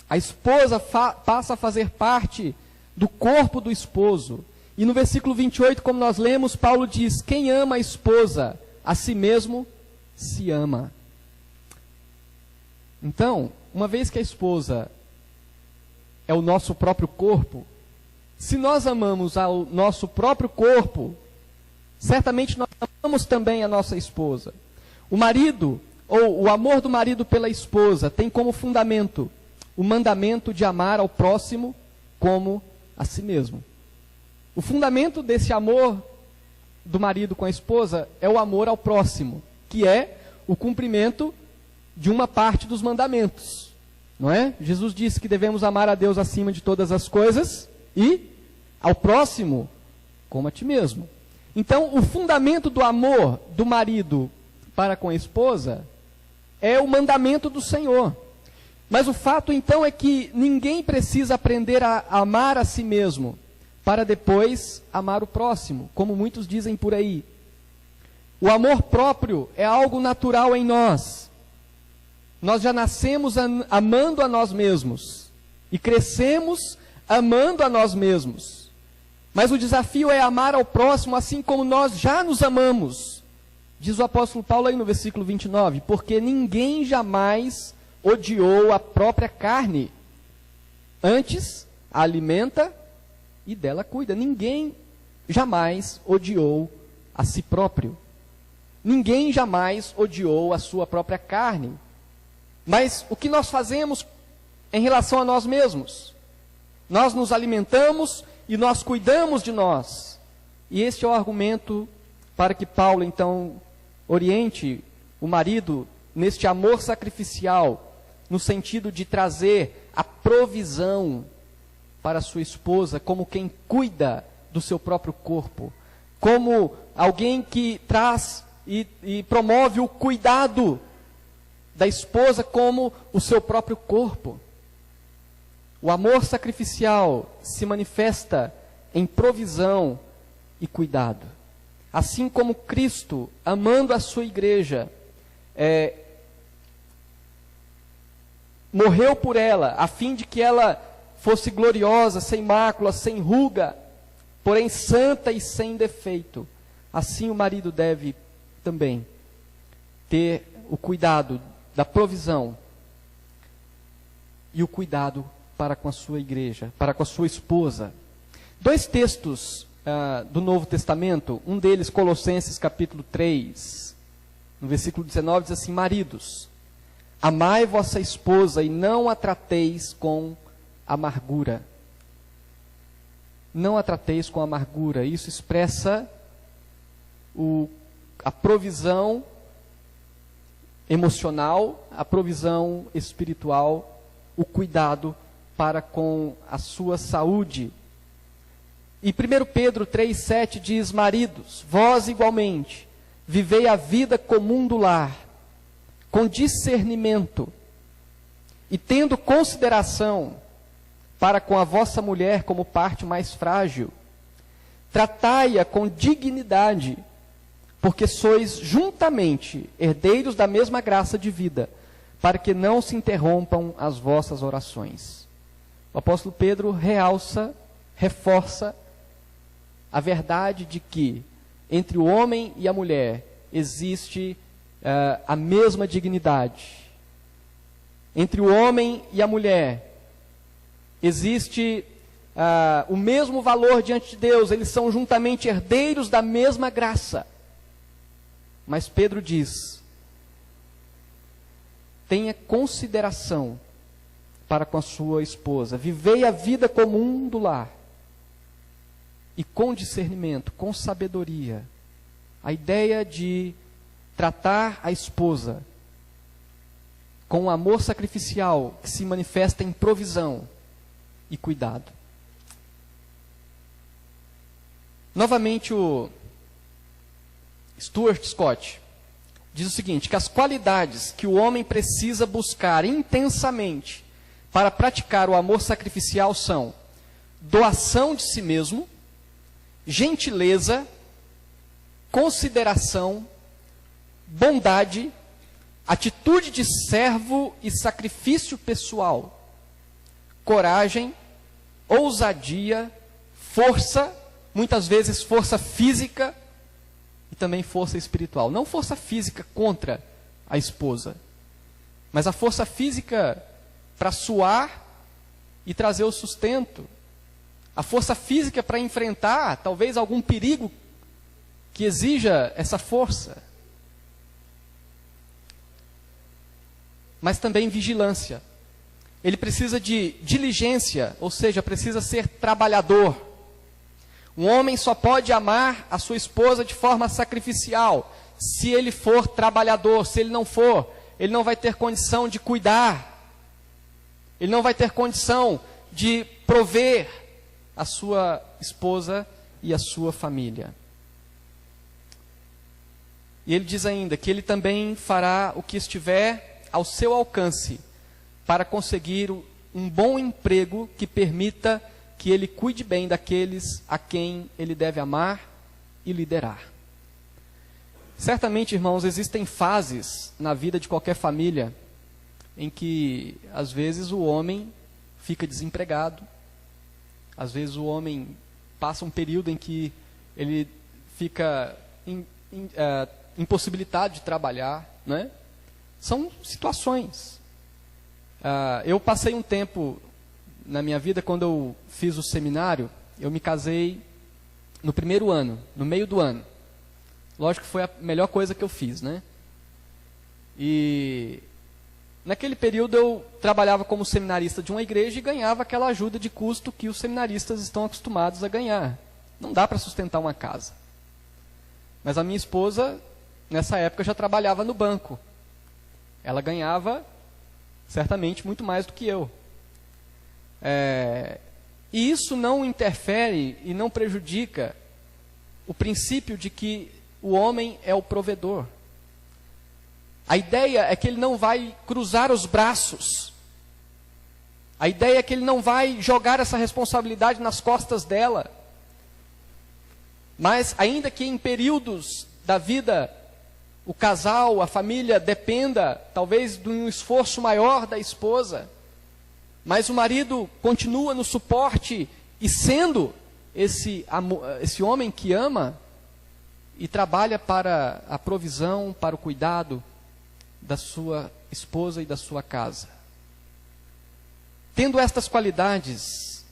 A esposa passa a fazer parte do corpo do esposo. E no versículo 28, como nós lemos, Paulo diz: quem ama a esposa, a si mesmo se ama. Então, uma vez que a esposa é o nosso próprio corpo, se nós amamos ao nosso próprio corpo, certamente nós amamos também a nossa esposa. O marido, ou o amor do marido pela esposa, tem como fundamento o mandamento de amar ao próximo como a si mesmo. O fundamento desse amor do marido com a esposa é o amor ao próximo, que é o cumprimento de uma parte dos mandamentos, não é? Jesus disse que devemos amar a Deus acima de todas as coisas e ao próximo como a ti mesmo. Então, o fundamento do amor do marido para com a esposa é o mandamento do Senhor. Mas o fato então é que ninguém precisa aprender a amar a si mesmo para depois amar o próximo, como muitos dizem por aí. O amor próprio é algo natural em nós. Nós já nascemos amando a nós mesmos e crescemos amando a nós mesmos. Mas o desafio é amar ao próximo assim como nós já nos amamos. Diz o apóstolo Paulo aí no versículo 29, porque ninguém jamais odiou a própria carne, antes a alimenta e dela cuida. Ninguém jamais odiou a si próprio. Ninguém jamais odiou a sua própria carne. Mas o que nós fazemos em relação a nós mesmos? Nós nos alimentamos e nós cuidamos de nós. E este é o argumento para que Paulo, então, oriente o marido neste amor sacrificial, no sentido de trazer a provisão para sua esposa, como quem cuida do seu próprio corpo, como alguém que traz e promove o cuidado da esposa como o seu próprio corpo. O amor sacrificial se manifesta em provisão e cuidado. Assim como Cristo, amando a sua igreja, morreu por ela, a fim de que ela fosse gloriosa, sem mácula, sem ruga, porém santa e sem defeito. Assim o marido deve também ter o cuidado da provisão e o cuidado para com a sua igreja, para com a sua esposa. Dois textos do Novo Testamento, um deles Colossenses capítulo 3, no versículo 19, diz assim: maridos, amai vossa esposa e não a trateis com amargura. Não a trateis com amargura. Isso expressa a provisão emocional, a provisão espiritual, o cuidado para com a sua saúde. E 1 Pedro 3,7 diz: maridos, vós igualmente, vivei a vida comum do lar, com discernimento, e tendo consideração para com a vossa mulher como parte mais frágil. Tratai-a com dignidade, porque sois juntamente herdeiros da mesma graça de vida, para que não se interrompam as vossas orações. O apóstolo Pedro reforça a verdade de que entre o homem e a mulher existe a mesma dignidade. Entre o homem e a mulher existe o mesmo valor diante de Deus. Eles são juntamente herdeiros da mesma graça. Mas Pedro diz: tenha consideração para com a sua esposa, vivei a vida comum do lar, e com discernimento, com sabedoria. A ideia de tratar a esposa com um amor sacrificial que se manifesta em provisão e cuidado. Novamente o Stuart Scott diz o seguinte: que as qualidades que o homem precisa buscar intensamente para praticar o amor sacrificial são doação de si mesmo, gentileza, consideração, bondade, atitude de servo e sacrifício pessoal, coragem, ousadia, força, muitas vezes força física e também força espiritual. Não força física contra a esposa, mas a força física para suar e trazer o sustento. A força física para enfrentar talvez algum perigo que exija essa força. Mas também vigilância. Ele precisa de diligência, ou seja, precisa ser trabalhador. Um homem só pode amar a sua esposa de forma sacrificial se ele for trabalhador. Se ele não for, ele não vai ter condição de cuidar. Ele não vai ter condição de prover a sua esposa e a sua família. E ele diz ainda que ele também fará o que estiver ao seu alcance para conseguir um bom emprego que permita que ele cuide bem daqueles a quem ele deve amar e liderar. Certamente, irmãos, existem fases na vida de qualquer família em que, às vezes, o homem fica desempregado, às vezes o homem passa um período em que ele fica impossibilitado de trabalhar, né? São situações. Eu passei um tempo na minha vida, quando eu fiz o seminário, eu me casei no primeiro ano, no meio do ano. Lógico que foi a melhor coisa que eu fiz, né? E naquele período eu trabalhava como seminarista de uma igreja e ganhava aquela ajuda de custo que os seminaristas estão acostumados a ganhar. Não dá para sustentar uma casa. Mas a minha esposa nessa época, já trabalhava no banco. Ela ganhava, certamente, muito mais do que eu. E isso não interfere e não prejudica o princípio de que o homem é o provedor. A ideia é que ele não vai cruzar os braços. A ideia é que ele não vai jogar essa responsabilidade nas costas dela. Mas, ainda que em períodos da vida, o casal, a família, dependa talvez de um esforço maior da esposa, mas o marido continua no suporte e sendo esse homem que ama e trabalha para a provisão, para o cuidado da sua esposa e da sua casa. Tendo estas qualidades,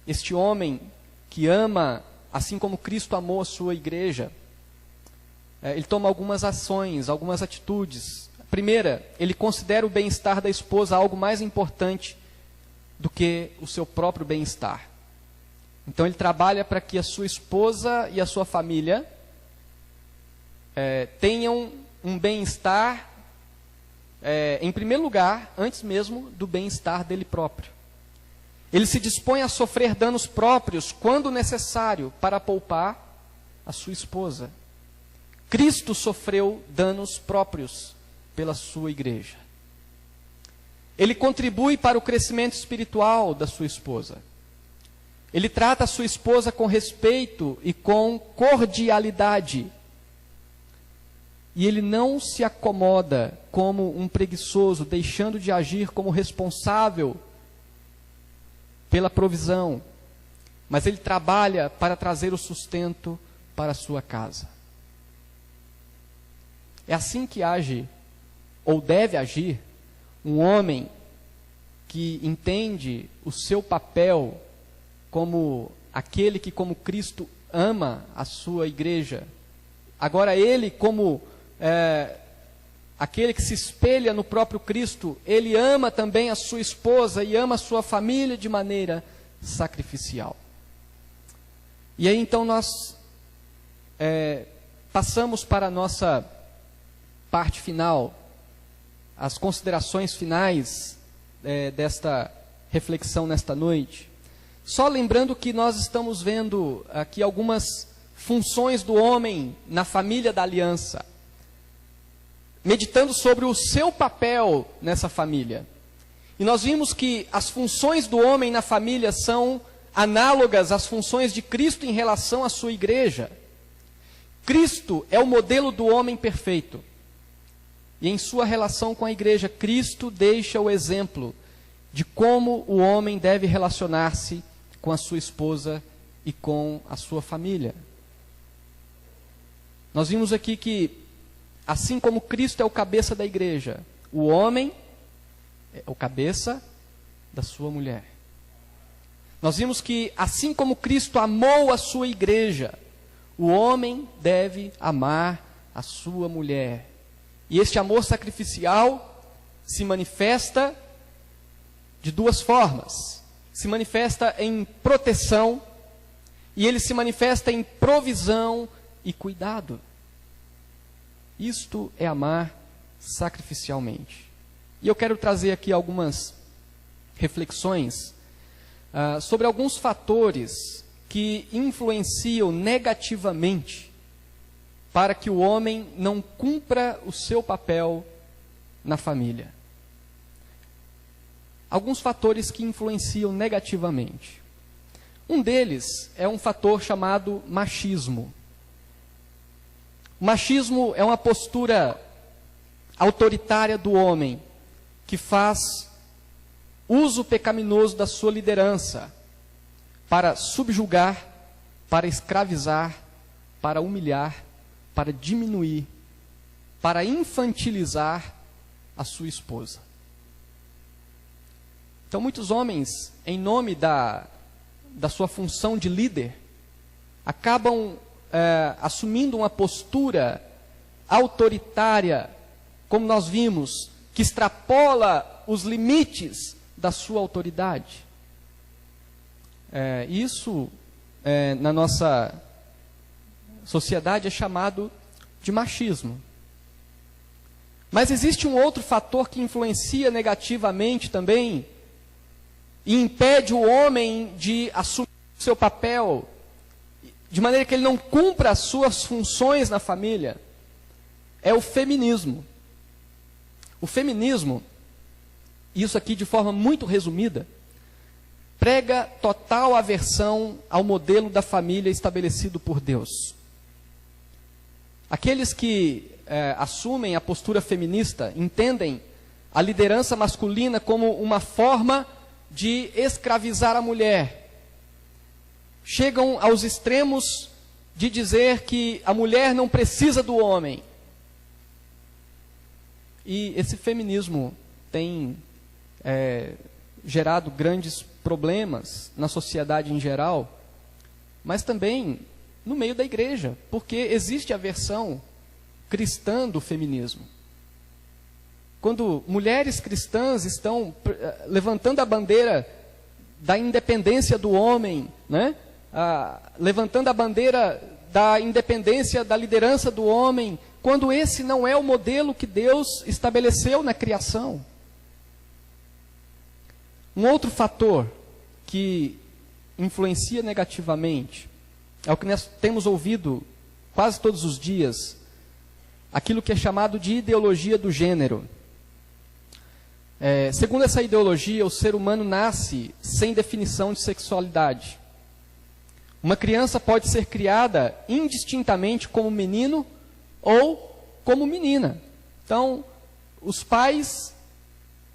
este homem que ama, assim como Cristo amou a sua igreja, ele toma algumas ações, algumas atitudes. A primeira, ele considera o bem-estar da esposa algo mais importante do que o seu próprio bem-estar. Então ele trabalha para que a sua esposa e a sua família tenham um bem-estar, em primeiro lugar, antes mesmo do bem-estar dele próprio. Ele se dispõe a sofrer danos próprios quando necessário para poupar a sua esposa. Cristo sofreu danos próprios pela sua igreja. Ele contribui para o crescimento espiritual da sua esposa. Ele trata a sua esposa com respeito e com cordialidade. E ele não se acomoda como um preguiçoso, deixando de agir como responsável pela provisão. Mas ele trabalha para trazer o sustento para a sua casa. É assim que age, ou deve agir, um homem que entende o seu papel como aquele que, como Cristo, ama a sua igreja. Agora ele, como aquele que se espelha no próprio Cristo, ele ama também a sua esposa e ama a sua família de maneira sacrificial. E aí então nós passamos para a nossa parte final, as considerações finais desta reflexão nesta noite. Só lembrando que nós estamos vendo aqui algumas funções do homem na família da aliança, meditando sobre o seu papel nessa família. E nós vimos que as funções do homem na família são análogas às funções de Cristo em relação à sua igreja. Cristo é o modelo do homem perfeito. E em sua relação com a igreja, Cristo deixa o exemplo de como o homem deve relacionar-se com a sua esposa e com a sua família. Nós vimos aqui que, assim como Cristo é o cabeça da igreja, o homem é o cabeça da sua mulher. Nós vimos que, assim como Cristo amou a sua igreja, o homem deve amar a sua mulher. E este amor sacrificial se manifesta de duas formas. Se manifesta em proteção e ele se manifesta em provisão e cuidado. Isto é amar sacrificialmente. E eu quero trazer aqui algumas reflexões sobre alguns fatores que influenciam negativamente para que o homem não cumpra o seu papel na família. Alguns fatores que influenciam negativamente. Um deles é um fator chamado machismo. O machismo é uma postura autoritária do homem que faz uso pecaminoso da sua liderança para subjugar, para escravizar, para humilhar, para diminuir, para infantilizar a sua esposa. Então, muitos homens, em nome da sua função de líder, acabam assumindo uma postura autoritária, como nós vimos, que extrapola os limites da sua autoridade. Isso, na nossa sociedade, é chamado de machismo. Mas existe um outro fator que influencia negativamente também e impede o homem de assumir o seu papel, de maneira que ele não cumpra as suas funções na família, é o feminismo. O feminismo, isso aqui de forma muito resumida, prega total aversão ao modelo da família estabelecido por Deus. Aqueles que assumem a postura feminista entendem a liderança masculina como uma forma de escravizar a mulher. Chegam aos extremos de dizer que a mulher não precisa do homem. E esse feminismo tem gerado grandes problemas na sociedade em geral, mas também no meio da igreja, porque existe a versão cristã do feminismo. Quando mulheres cristãs estão levantando a bandeira da independência do homem, né? Levantando a bandeira da independência da liderança do homem, quando esse não é o modelo que Deus estabeleceu na criação. Um outro fator que influencia negativamente é o que nós temos ouvido quase todos os dias, aquilo que é chamado de ideologia do gênero. Segundo essa ideologia, o ser humano nasce sem definição de sexualidade. Uma criança pode ser criada indistintamente como menino ou como menina. Então, os pais,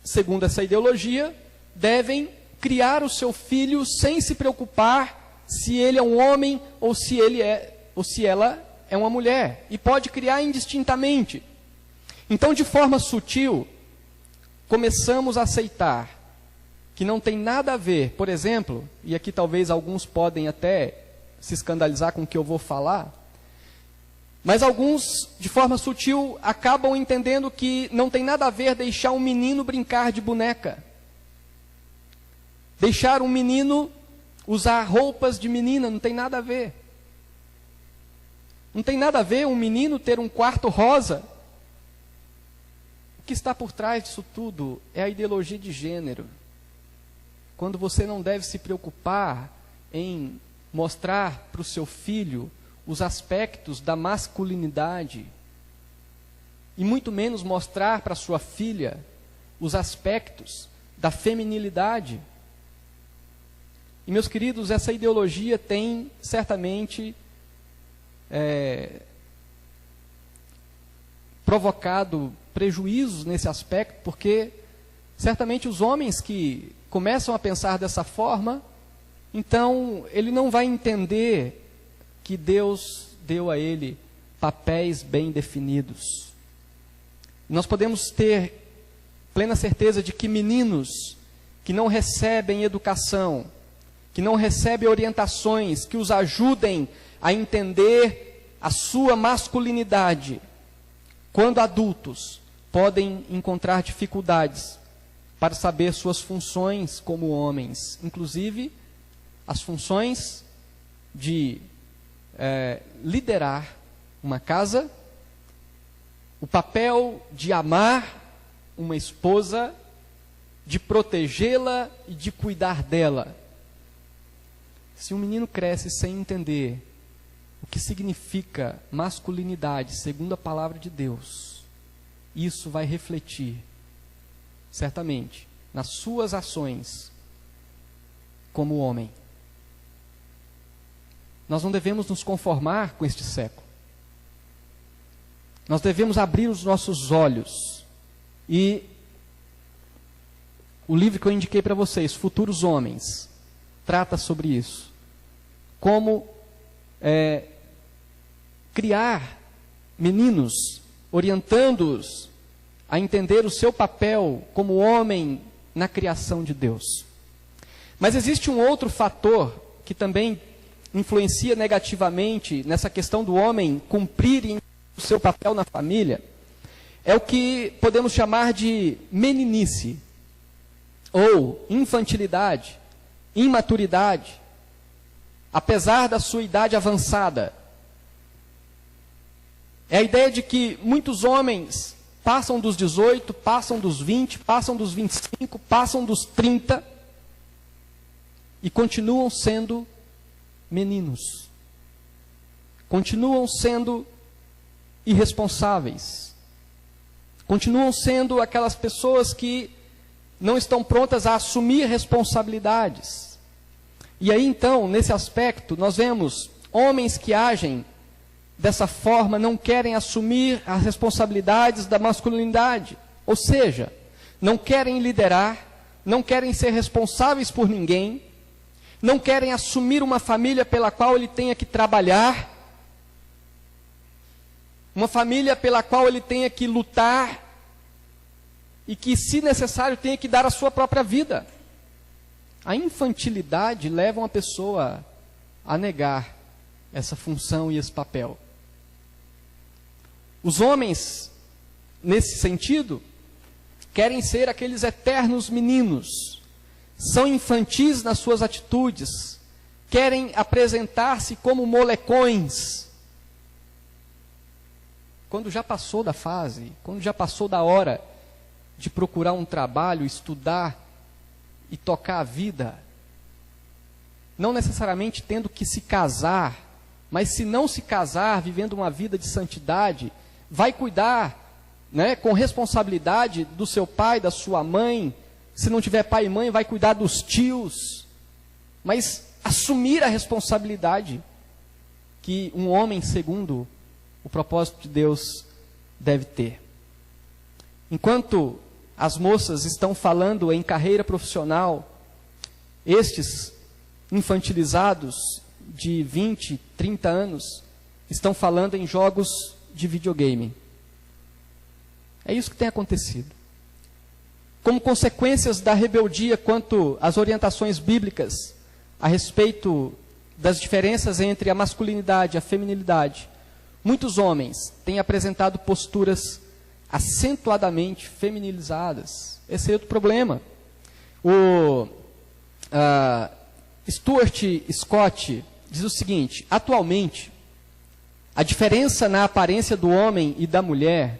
segundo essa ideologia, devem criar o seu filho sem se preocupar se ele é um homem ou se ela é uma mulher. E pode criar indistintamente. Então, de forma sutil, começamos a aceitar que não tem nada a ver, por exemplo, e aqui talvez alguns podem até se escandalizar com o que eu vou falar, mas alguns, de forma sutil, acabam entendendo que não tem nada a ver deixar um menino brincar de boneca. Deixar um menino usar roupas de menina, não tem nada a ver. Não tem nada a ver um menino ter um quarto rosa. O que está por trás disso tudo é a ideologia de gênero. Quando você não deve se preocupar em mostrar para o seu filho os aspectos da masculinidade, e muito menos mostrar para sua filha os aspectos da feminilidade. E, meus queridos, essa ideologia tem certamente provocado prejuízos nesse aspecto, porque certamente os homens que começam a pensar dessa forma, então ele não vai entender que Deus deu a ele papéis bem definidos. Nós podemos ter plena certeza de que meninos que não recebem educação, que não recebem orientações que os ajudem a entender a sua masculinidade, quando adultos, podem encontrar dificuldades para saber suas funções como homens, inclusive as funções de liderar uma casa, o papel de amar uma esposa, de protegê-la e de cuidar dela. Se um menino cresce sem entender o que significa masculinidade, segundo a palavra de Deus, isso vai refletir, certamente, nas suas ações como homem. Nós não devemos nos conformar com este século. Nós devemos abrir os nossos olhos. E o livro que eu indiquei para vocês, Futuros Homens, trata sobre isso. Como criar meninos, orientando-os a entender o seu papel como homem na criação de Deus. Mas existe um outro fator que também influencia negativamente nessa questão do homem cumprir o seu papel na família, é o que podemos chamar de meninice, ou infantilidade, imaturidade, apesar da sua idade avançada. É a ideia de que muitos homens passam dos 18, passam dos 20, passam dos 25, passam dos 30 e continuam sendo meninos. Continuam sendo irresponsáveis. Continuam sendo aquelas pessoas que não estão prontas a assumir responsabilidades. E aí então, nesse aspecto, nós vemos homens que agem dessa forma, não querem assumir as responsabilidades da masculinidade. Ou seja, não querem liderar, não querem ser responsáveis por ninguém, não querem assumir uma família pela qual ele tenha que trabalhar, uma família pela qual ele tenha que lutar e que, se necessário, tenha que dar a sua própria vida. A infantilidade leva uma pessoa a negar essa função e esse papel. Os homens, nesse sentido, querem ser aqueles eternos meninos, são infantis nas suas atitudes, querem apresentar-se como molecões. Quando já passou da fase, quando já passou da hora de procurar um trabalho, estudar e tocar a vida, não necessariamente tendo que se casar, mas se não se casar, vivendo uma vida de santidade, vai cuidar, né, com responsabilidade do seu pai, da sua mãe. Se não tiver pai e mãe, vai cuidar dos tios. Mas assumir a responsabilidade que um homem, segundo o propósito de Deus, deve ter. Enquanto as moças estão falando em carreira profissional, estes infantilizados de 20, 30 anos, estão falando em jogos de videogame. É isso que tem acontecido. Como consequências da rebeldia quanto às orientações bíblicas a respeito das diferenças entre a masculinidade e a feminilidade, muitos homens têm apresentado posturas acentuadamente feminilizadas. Esse é outro problema. O Stuart Scott diz o seguinte: atualmente, a diferença na aparência do homem e da mulher,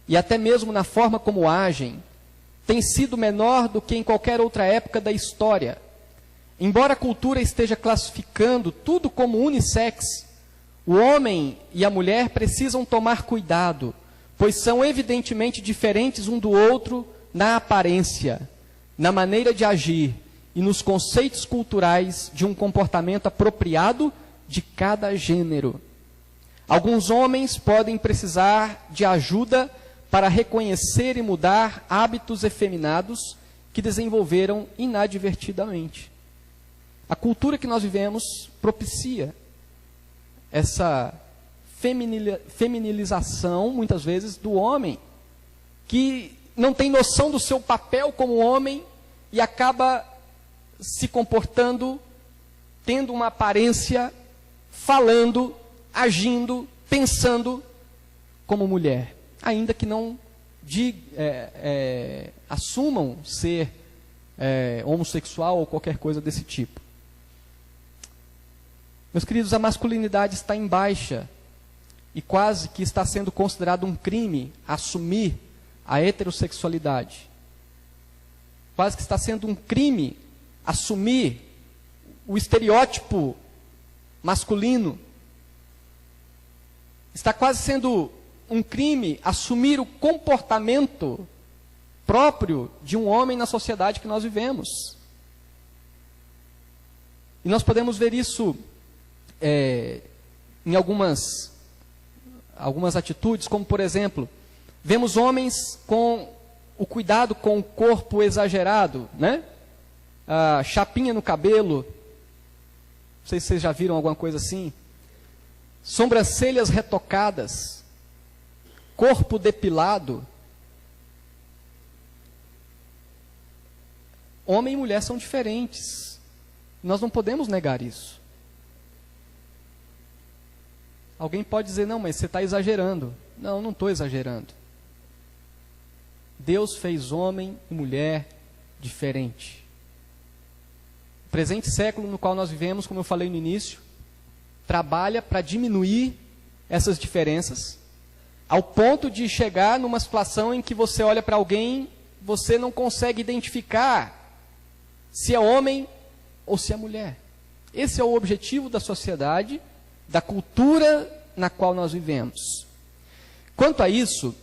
e até mesmo na forma como agem, tem sido menor do que em qualquer outra época da história. Embora a cultura esteja classificando tudo como unissex, o homem e a mulher precisam tomar cuidado, pois são evidentemente diferentes um do outro na aparência, na maneira de agir e nos conceitos culturais de um comportamento apropriado de cada gênero. Alguns homens podem precisar de ajuda para reconhecer e mudar hábitos efeminados que desenvolveram inadvertidamente. A cultura que nós vivemos propicia essa feminilização, muitas vezes, do homem, que não tem noção do seu papel como homem e acaba se comportando, tendo uma aparência, falando, agindo, pensando como mulher, ainda que não assumam ser homossexual ou qualquer coisa desse tipo. Meus queridos, a masculinidade está em baixa e quase que está sendo considerado um crime assumir a heterossexualidade. Quase que está sendo um crime assumir o estereótipo masculino. Está quase sendo um crime assumir o comportamento próprio de um homem na sociedade que nós vivemos. E nós podemos ver isso em algumas atitudes, como por exemplo, vemos homens com o cuidado com o corpo exagerado, né? Chapinha no cabelo, não sei se vocês já viram alguma coisa assim, sobrancelhas retocadas, corpo depilado. Homem e mulher são diferentes, nós não podemos negar isso. Alguém pode dizer, não, mas você está exagerando. Não, não estou exagerando. Deus fez homem e mulher diferente. O presente século no qual nós vivemos, como eu falei no início, trabalha para diminuir essas diferenças, ao ponto de chegar numa situação em que você olha para alguém, você não consegue identificar se é homem ou se é mulher. Esse é o objetivo da sociedade, da cultura na qual nós vivemos. Quanto a isso,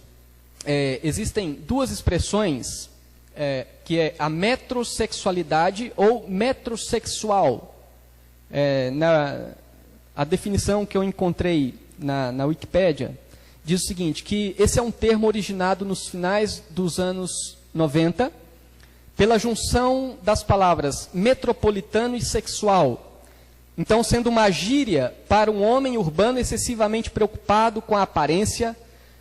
existem duas expressões, que é a metrosexualidade ou metrosexual. A definição que eu encontrei na Wikipédia diz o seguinte, que esse é um termo originado nos finais dos anos 90, pela junção das palavras metropolitano e sexual. Então, sendo uma gíria para um homem urbano excessivamente preocupado com a aparência,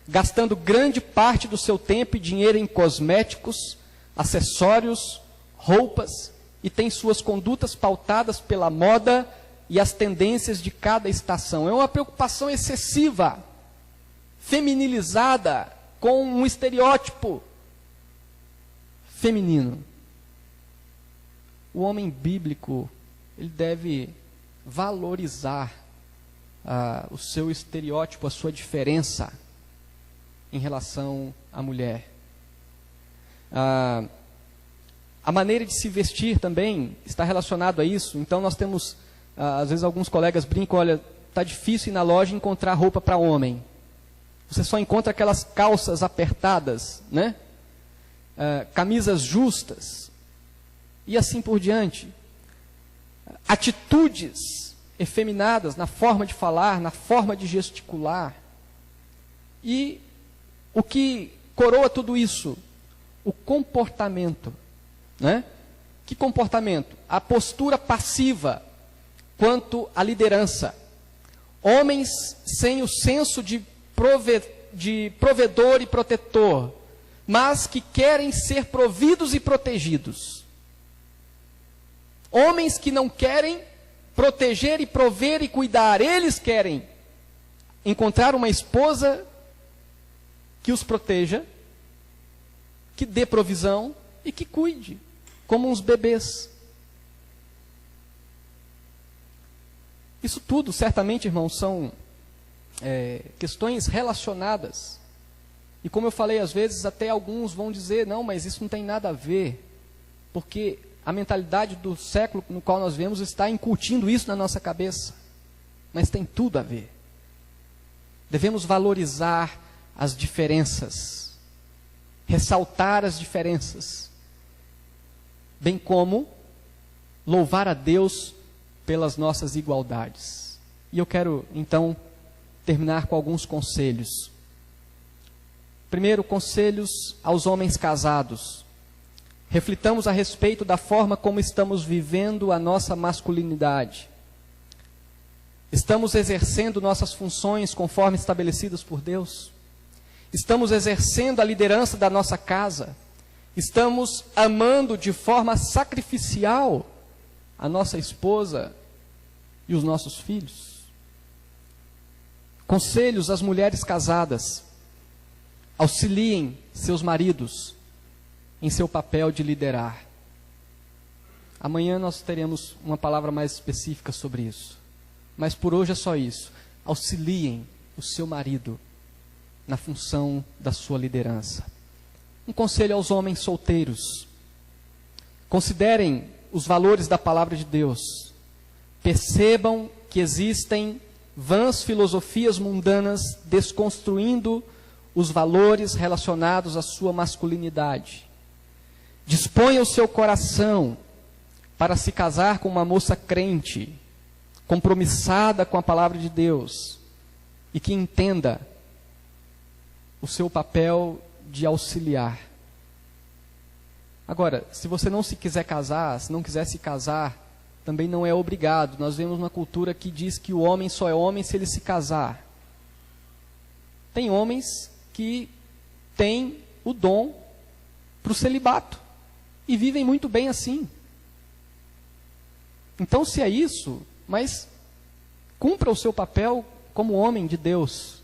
gastando grande parte do seu tempo e dinheiro em cosméticos, acessórios, roupas, e tem suas condutas pautadas pela moda e as tendências de cada estação. É uma preocupação excessiva, feminilizada, com um estereótipo feminino. O homem bíblico, ele deve valorizar o seu estereótipo, a sua diferença em relação à mulher. A maneira de se vestir também está relacionado a isso. Então nós temos, às vezes alguns colegas brincam, olha, está difícil ir na loja e encontrar roupa para homem. Você só encontra aquelas calças apertadas, né? Camisas justas, e assim por diante. Atitudes efeminadas na forma de falar, na forma de gesticular. E o que coroa tudo isso? O comportamento, né? Que comportamento? A postura passiva quanto à liderança. Homens sem o senso de provedor e protetor, mas que querem ser providos e protegidos. Homens que não querem proteger e prover e cuidar, eles querem encontrar uma esposa que os proteja, que dê provisão e que cuide, como uns bebês. Isso tudo, certamente, irmãos, são questões relacionadas. E como eu falei, às vezes até alguns vão dizer, não, mas isso não tem nada a ver, porque a mentalidade do século no qual nós vivemos está incutindo isso na nossa cabeça. Mas tem tudo a ver. Devemos valorizar as diferenças, ressaltar as diferenças, bem como louvar a Deus pelas nossas igualdades. E eu quero, então, terminar com alguns conselhos. Primeiro, conselhos aos homens casados. Reflitamos a respeito da forma como estamos vivendo a nossa masculinidade. Estamos exercendo nossas funções conforme estabelecidas por Deus? Estamos exercendo a liderança da nossa casa? Estamos amando de forma sacrificial a nossa esposa e os nossos filhos? Conselhos às mulheres casadas. Auxiliem seus maridos em seu papel de liderar. Amanhã nós teremos uma palavra mais específica sobre isso. Mas por hoje é só isso. Auxiliem o seu marido na função da sua liderança. Um conselho aos homens solteiros. Considerem os valores da palavra de Deus. Percebam que existem vãs filosofias mundanas desconstruindo os valores relacionados à sua masculinidade. Disponha o seu coração para se casar com uma moça crente, compromissada com a palavra de Deus, e que entenda o seu papel de auxiliar. Agora, se você não se quiser casar, se não quiser se casar, também não é obrigado. Nós vemos uma cultura que diz que o homem só é homem se ele se casar. Tem homens que têm o dom para o celibato e vivem muito bem assim. Então, se é isso, mas cumpra o seu papel como homem de Deus,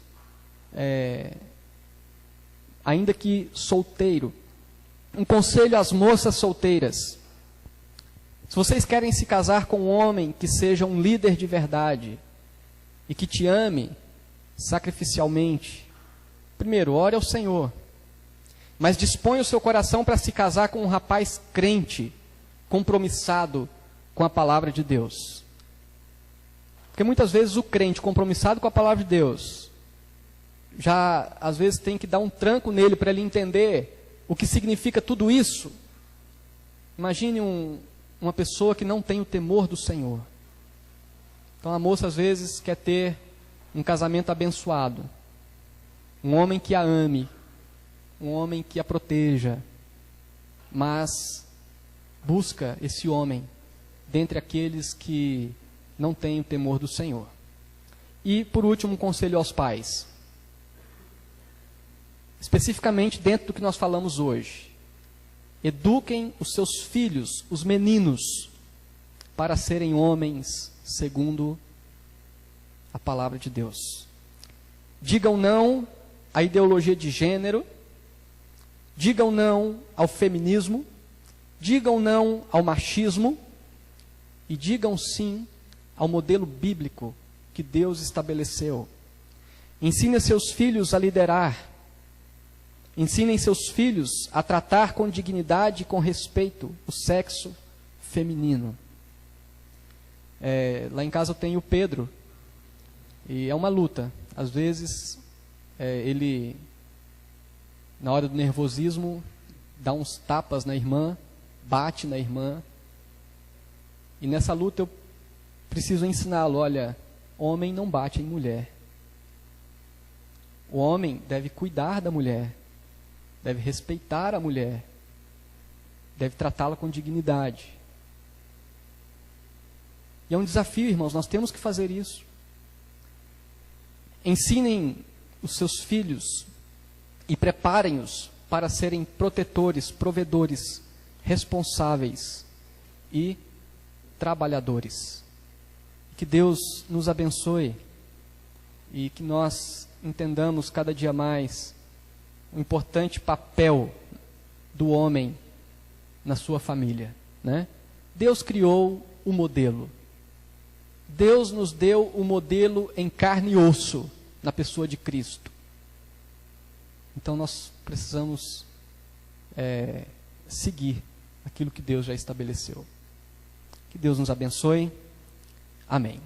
ainda que solteiro. Um conselho às moças solteiras: se vocês querem se casar com um homem que seja um líder de verdade e que te ame sacrificialmente, primeiro, ore ao Senhor, mas disponha o seu coração para se casar com um rapaz crente, compromissado com a palavra de Deus. Porque muitas vezes o crente compromissado com a palavra de Deus, já às vezes tem que dar um tranco nele para ele entender o que significa tudo isso. Imagine uma pessoa que não tem o temor do Senhor. Então a moça às vezes quer ter um casamento abençoado, um homem que a ame, um homem que a proteja, mas busca esse homem dentre aqueles que não têm o temor do Senhor. E por último, um conselho aos pais, especificamente dentro do que nós falamos hoje. Eduquem os seus filhos, os meninos, para serem homens segundo a palavra de Deus. Digam não à ideologia de gênero, digam não ao feminismo, digam não ao machismo e digam sim ao modelo bíblico que Deus estabeleceu. Ensine seus filhos a liderar. Ensinem seus filhos a tratar com dignidade e com respeito o sexo feminino. Lá em casa eu tenho o Pedro, e é uma luta. Às vezes, ele, na hora do nervosismo, dá uns tapas na irmã, bate na irmã. E nessa luta eu preciso ensiná-lo, olha, homem não bate em mulher. O homem deve cuidar da mulher, deve respeitar a mulher, deve tratá-la com dignidade. E é um desafio, irmãos, nós temos que fazer isso. Ensinem os seus filhos e preparem-os para serem protetores, provedores, responsáveis e trabalhadores. Que Deus nos abençoe e que nós entendamos cada dia mais o importante papel do homem na sua família, né? Deus criou o modelo. Deus nos deu o modelo em carne e osso, na pessoa de Cristo. Então nós precisamos seguir aquilo que Deus já estabeleceu. Que Deus nos abençoe. Amém.